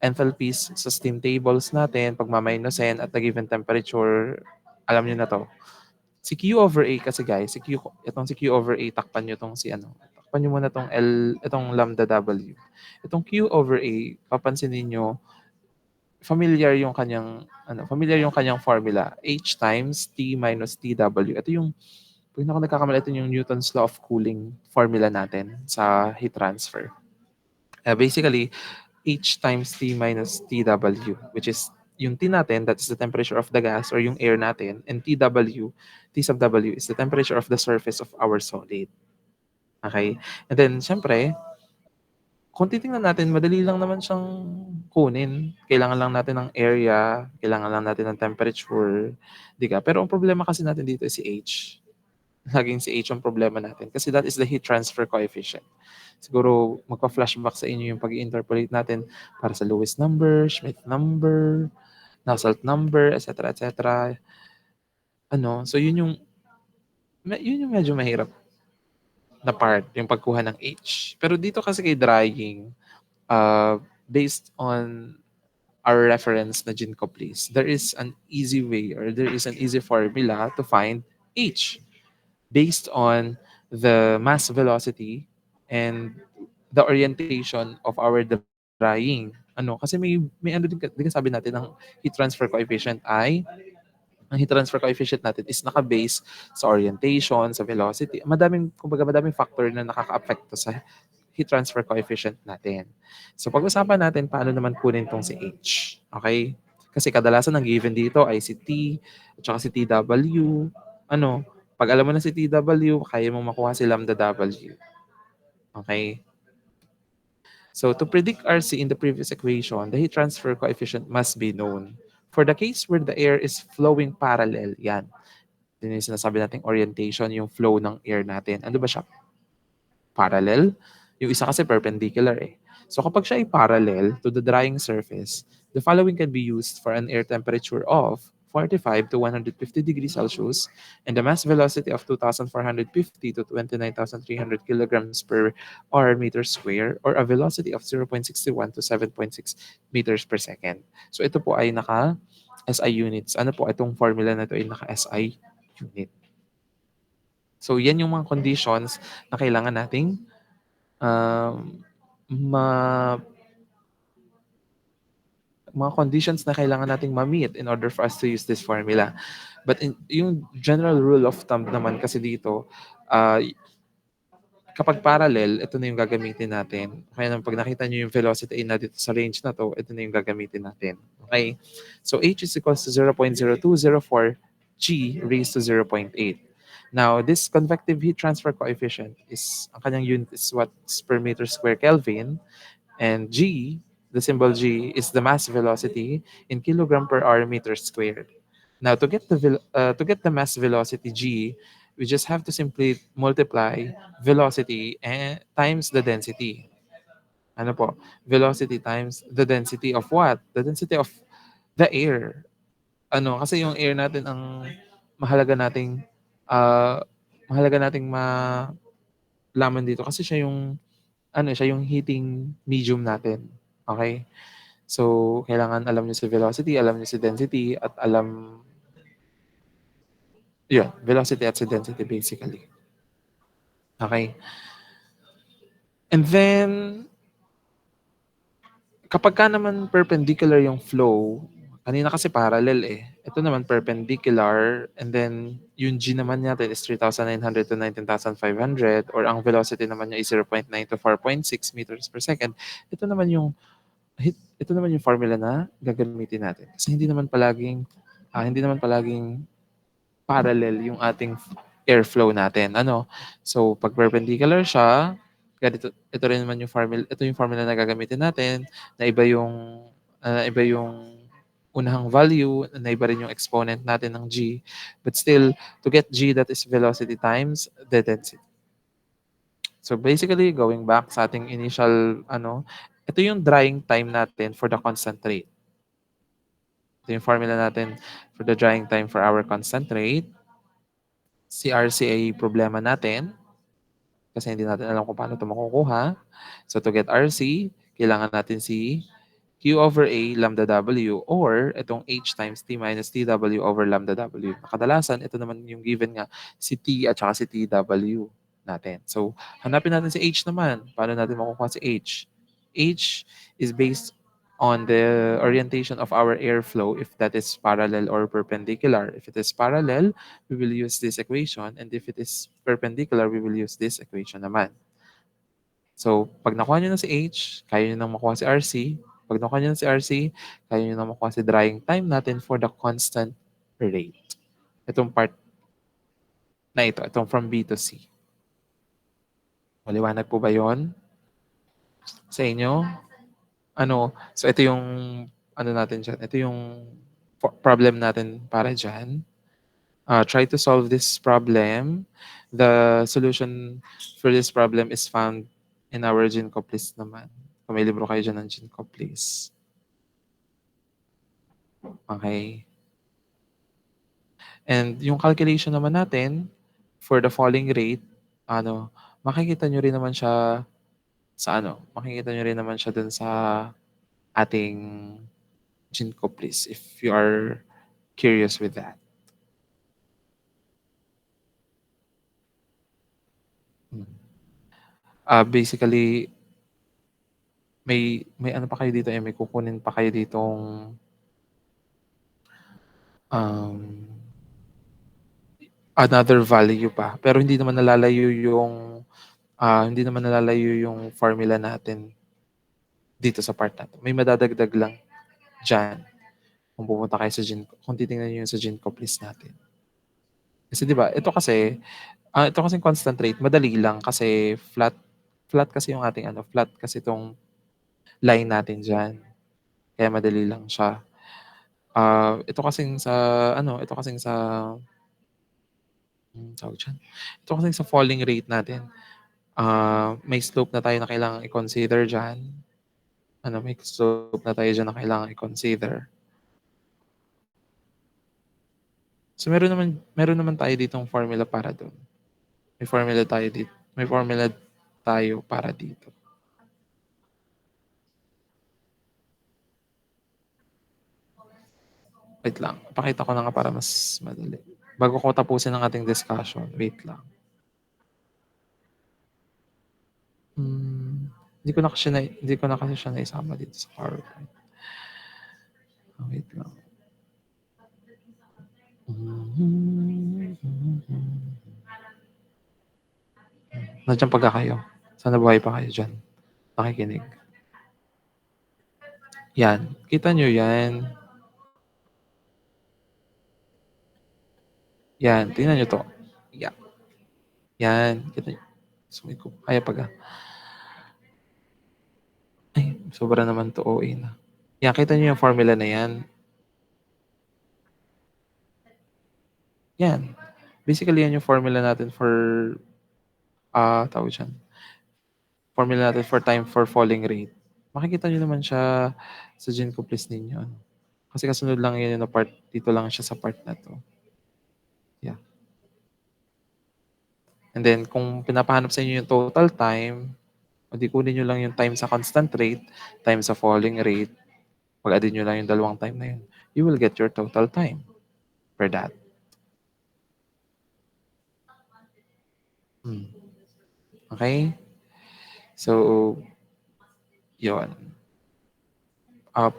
enthalpies sa steam tables natin, pagmaminosin at the given temperature, alam niyo na to. Si Q over A kasi guys, itong si Q over A, takpan nyo itong takpan nyo muna itong lambda W. Itong Q over A, papansin niyo familiar yung kanyang formula, H times T minus TW. Ito yung kung hindi ako nagkakamali, ito yung Newton's law of cooling formula natin sa heat transfer. Basically, H times T minus TW, which is yung T natin, that is the temperature of the gas or yung air natin, and TW, T sub W is the temperature of the surface of our solid. Okay? And then, syempre, kung titingnan natin, madali lang naman siyang kunin. Kailangan lang natin ng area, kailangan lang natin ng temperature, di ka? Pero ang problema kasi natin dito is si H. Laging si H ang problema natin kasi that is the heat transfer coefficient. Siguro magpa-flashback sa inyo yung pag-interpolate natin para sa Lewis number, Schmidt number, Nusselt number, etc. etc. So yun yung medyo mahirap na part, yung pagkuha ng H. Pero dito kasi kay drying, based on our reference na Ginkgo-Please, there is an easy way or there is an easy formula to find H based on the mass velocity and the orientation of our drying. Kasi may ano din sabi natin ng heat transfer coefficient ay ang heat transfer coefficient natin is naka-base sa orientation, sa velocity. Madaming factor na nakaka-apekto sa heat transfer coefficient natin. So pag-usapan natin paano naman kunin tong si H. Okay? Kasi kadalasan ang given dito ay si T at saka si TW. Pag alam mo na si TW, kaya mong makuha si lambda W. Okay? So to predict RC in the previous equation, the heat transfer coefficient must be known. For the case where the air is flowing parallel, yan. Yun yung sinasabi nating orientation, yung flow ng air natin. Ano ba siya? Parallel? Yung isa kasi perpendicular eh. So kapag siya ay parallel to the drying surface, the following can be used for an air temperature of 45 to 150 degrees Celsius and the mass velocity of 2,450 to 29,300 kilograms per or meter square or a velocity of 0.61 to 7.6 meters per second. So ito po ay naka SI units. Ano po, itong formula na ito ay naka SI unit. So yan yung mga conditions na kailangan nating um, ma mga conditions na kailangan nating ma-meet in order for us to use this formula. But yung general rule of thumb naman kasi dito, uh, kapag parallel, ito na yung gagamitin natin. Kaya nang pag nakita nyo yung velocity na dito sa range na to, ito na yung gagamitin natin. Okay? So H is equals to 0.0204 G raised to 0.8. Now, this convective heat transfer coefficient is, ang kanyang unit is watts per meter square Kelvin. And G, the symbol G, is the mass velocity in kilogram per hour meter squared. Now, to get the mass velocity G, we just have to simply multiply velocity and times the density. Ano po? Velocity times the density of what? The density of the air. Kasi yung air natin ang mahalaga nating uh, malaman dito kasi siya yung heating medium natin. Okay? So, kailangan alam niyo si velocity, alam niyo si density, at velocity at si density basically. Okay? And then, kapag ka naman perpendicular yung flow, kanina kasi parallel eh. Ito naman perpendicular, and then yung G naman natin is 3,900 to 19,500, or ang velocity naman niya is 0.9 to 4.6 meters per second. Ito naman yung formula na gagamitin natin. Kasi hindi naman palaging parallel yung ating airflow natin. So pag perpendicular siya, ito rin naman yung formula, ito yung formula na gagamitin natin, na iba yung unahang value, na iba rin yung exponent natin ng G. But still, to get G, that is velocity times the density. So basically, going back sa ating initial, ito yung drying time natin for the constant rate. Ito yung formula natin for the drying time for our constant rate. Si RCA problema natin kasi hindi natin alam kung paano ito makukuha. So to get RC, kailangan natin si Q over A lambda W or itong H times T minus TW over lambda W. Kadalasan, ito naman yung given nga, si T at saka si TW natin. So hanapin natin si H naman. Paano natin makukuha si H? H is based on the orientation of our airflow, if that is parallel or perpendicular. If it is parallel, we will use this equation, and if it is perpendicular, we will use this equation naman. So, pag nakuha nyo na si H, kaya nyo nang makuha si RC. Pag nakuha nyo na si RC, kaya nyo nang makuha si drying time natin for the constant rate. Itong part na ito, itong from B to C. Maliwanag po ba yon sa inyo? Ano, so ito yung ano natin dyan. Ito yung problem natin para dyan. Try to solve this problem. The solution for this problem is found in our GenCo list naman. Kung may libro kayo dyan ng GenCo, please. Okay. And yung calculation naman natin for the falling rate, ano, makikita nyo rin naman siya sa ano, makikita nyo rin naman siya dun sa ating GenCo, please, if you are curious with that. Basically, may ano pa kayo dito may kukunin pa kayo ditong um, another value pa. Pero hindi naman nalalayo yung formula natin dito sa part natin. May madadagdag lang diyan kung pupunta kayo sa GenCo, kung titingnan niyo yung sa GenCo list natin. Kasi 'di ba, ito kasing constant rate, madali lang kasi flat kasi yung ating ano, flat kasi itong line natin diyan. Kaya madali lang siya. Ito kasing sa tawag diyan, ito kasing sa falling rate natin, may slope na tayo na kailangang i-consider diyan. May slope na tayo diyan na kailangang i-consider. So meron naman tayo ditong formula para doon. May formula tayo para dito. Wait lang, pakita ko na nga para mas madali. Bago ko tapusin ang ating discussion, wait lang. Hindi ko na kasi siya naisama dito sa PowerPoint. Wait lang. Nandiyan pagka kayo. Sana buhay pa kayo dyan. Nakikinig. Yan. Kita nyo yan. Yan. Tingnan nyo to. Yan. Yan. Kita nyo. Sumiko. Kaya pagka. Ay, sobra naman to. OA na. Yan. Kita nyo yung formula na yan. Yan. Basically, yan yung formula natin for tawag dyan. Formula natin for time for falling rate. Makikita nyo naman siya sa GenCo list ninyo. Kasi kasunod lang yun na part. Dito lang siya sa part na to. Yeah. And then, kung pinapahanap sa inyo yung total time, o di kunin nyo lang yung time sa constant rate, time sa falling rate, pag-add nyo lang yung dalawang time na yun, you will get your total time for that. Okay? So, yun.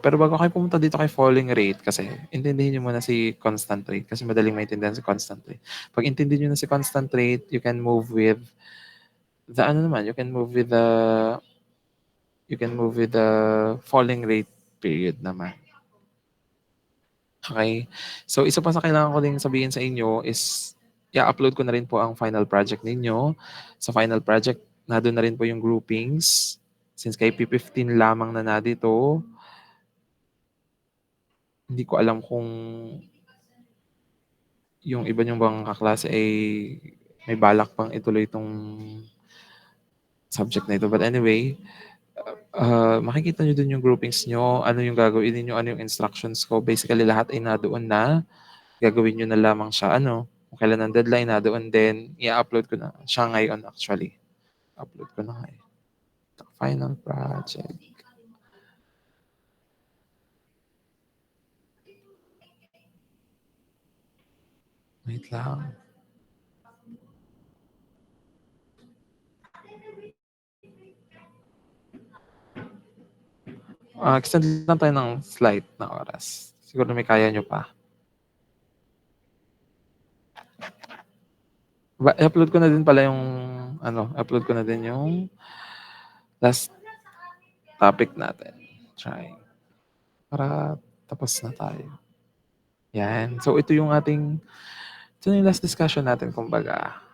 Pero bago kayo pumunta dito kay falling rate, kasi intindihin nyo muna si constant rate kasi madaling maintindihan si constant rate. Pag intindihin nyo na si constant rate, you can move with the falling rate period naman. Okay? So, isa pa sa kailangan ko ding sabihin sa inyo is, i-upload ko na rin po ang final project ninyo. Sa final project, nandun na rin po yung groupings. Since kay P15 lamang na dito, hindi ko alam kung yung iba niyong bang kaklase ay may balak pang ituloy itong subject na ito. But anyway, makikita nyo dun yung groupings nyo, ano yung gagawin niyo, ano yung instructions ko. Basically, lahat ay nadoon na. Gagawin nyo na lamang siya, kung kailan ang deadline, nadoon din. I-upload ko na siya ngayon actually. Upload ko na ngayon. Final project. Wait lang. Extend lang tayo ng slight na oras. Siguro may kaya niyo pa. I-upload ko na din pala yung upload ko na din yung last topic natin. Try. Para tapos na tayo. Yan. So ito yung last discussion natin kumbaga.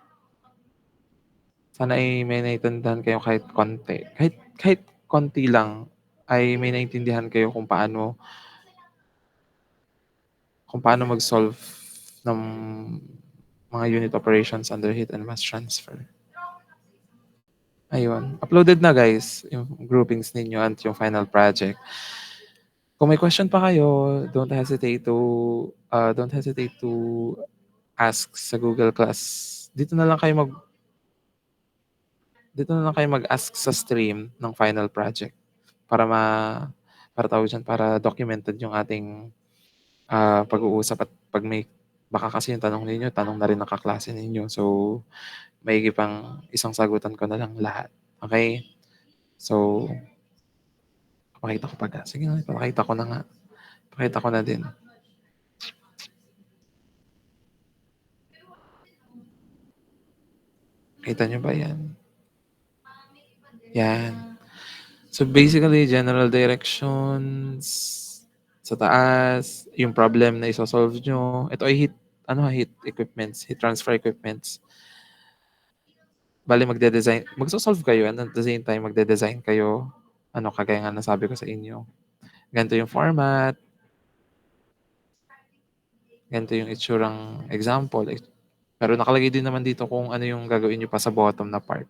Sana ay may naintindihan kayo kahit konti. Kahit konti lang ay may naintindihan kayo kung paano mag-solve ng mga unit operations under heat and mass transfer. Ayun. Uploaded na guys yung groupings ninyo at yung final project. Kung may question pa kayo, don't hesitate to ask sa Google Class. Dito na lang kayo mag-ask sa stream ng final project para para documented yung ating pag-uusap at pag may baka kasi yung tanong ninyo, tanong na rin ng kaklase ninyo. So, maigi pang isang sagutan ko na lang lahat. Okay? So, papakita ko pa ga. Sige nga, papakita ko na nga. Pakita ko na din. Kita nyo ba yan? Yan. So basically, general directions sa taas, yung problem na isosolve nyo. Ito ay heat equipments, heat transfer equipments. Bali magso-solve kayo and at the same time magde-design kayo. Kagaya nga nasabi ko sa inyo. Ganito yung format, ganito yung itsurang example. Pero nakalagay din naman dito kung ano yung gagawin nyo pa sa bottom na part.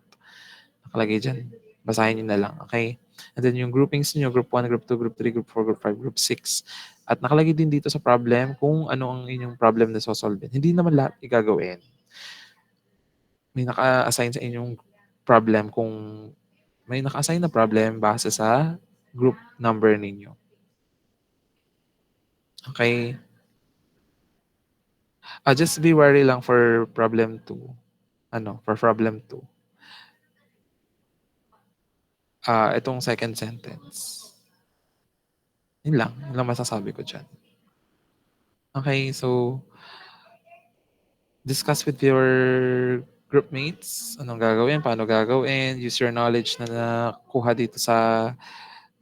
Nakalagay dyan. Basahin nyo na lang. Okay? And then yung groupings nyo, group 1, group 2, group 3, group 4, group 5, group 6. At nakalagay din dito sa problem kung ano ang inyong problem na sosolve. Hindi naman lahat igagawin. May naka-assign sa inyong problem may naka-assign na problem base sa group number ninyo. Okay? Just be wary lang for problem 2. For problem 2. Itong second sentence. Yun lang masasabi ko dyan. Okay, so discuss with your group mates. Anong gagawin, paano gagawin, use your knowledge na nakuha dito sa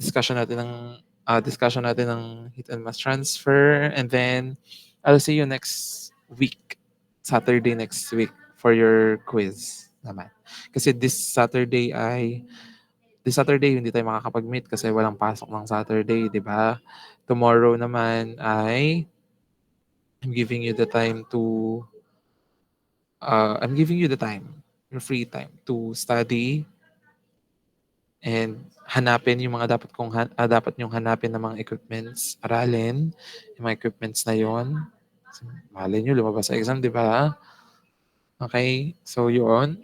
discussion natin ng heat and mass transfer. And then, I'll see you next week, Saturday next week, for your quiz naman. Kasi this Saturday hindi tayo makakapag-meet kasi walang pasok ng Saturday, di ba? Tomorrow naman ay I'm giving you the time, your free time to study and hanapin yung mga dapat nyong hanapin ng mga equipments, aralin yung mga equipments na yon. Malay nyo, lumabas sa exam, di ba? Okay, so yun.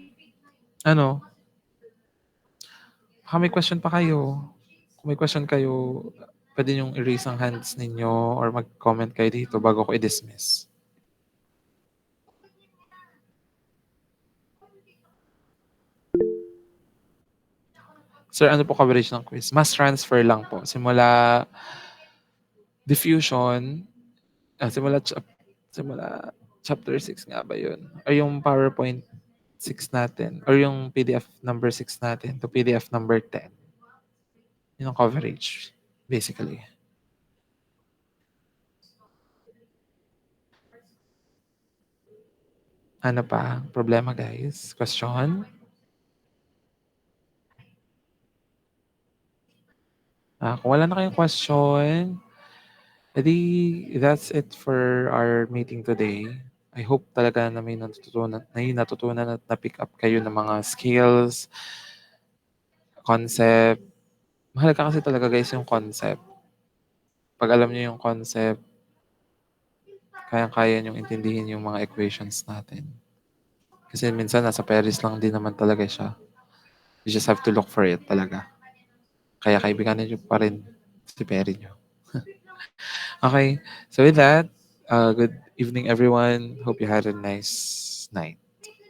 Baka may question pa kayo. Kung may question kayo, pwede nyong i-raise ang hands ninyo or mag-comment kayo dito bago ko i-dismiss. Sir, ano po coverage ng quiz? Mass transfer lang po. Simula diffusion, simula chapter 6 nga ba yun? Or yung PowerPoint 6 natin? Or yung PDF number 6 natin to PDF number 10? Yun ang coverage, basically. Ano pa? Problema, guys? Question? Kung wala na kayong question, edi that's it for our meeting today. I hope talaga na may natutunan at na-pick up kayo ng mga skills, concept. Mahalaga kasi talaga guys yung concept. Pag alam niyo yung concept, kayang-kaya niyong intindihin yung mga equations natin. Kasi minsan nasa Paris lang din naman talaga siya. You just have to look for it talaga. Kaya kaibiganin niyo pa rin si Perry niyo. Okay, so with that, good evening everyone. Hope you had a nice night.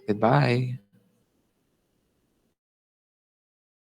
Goodbye.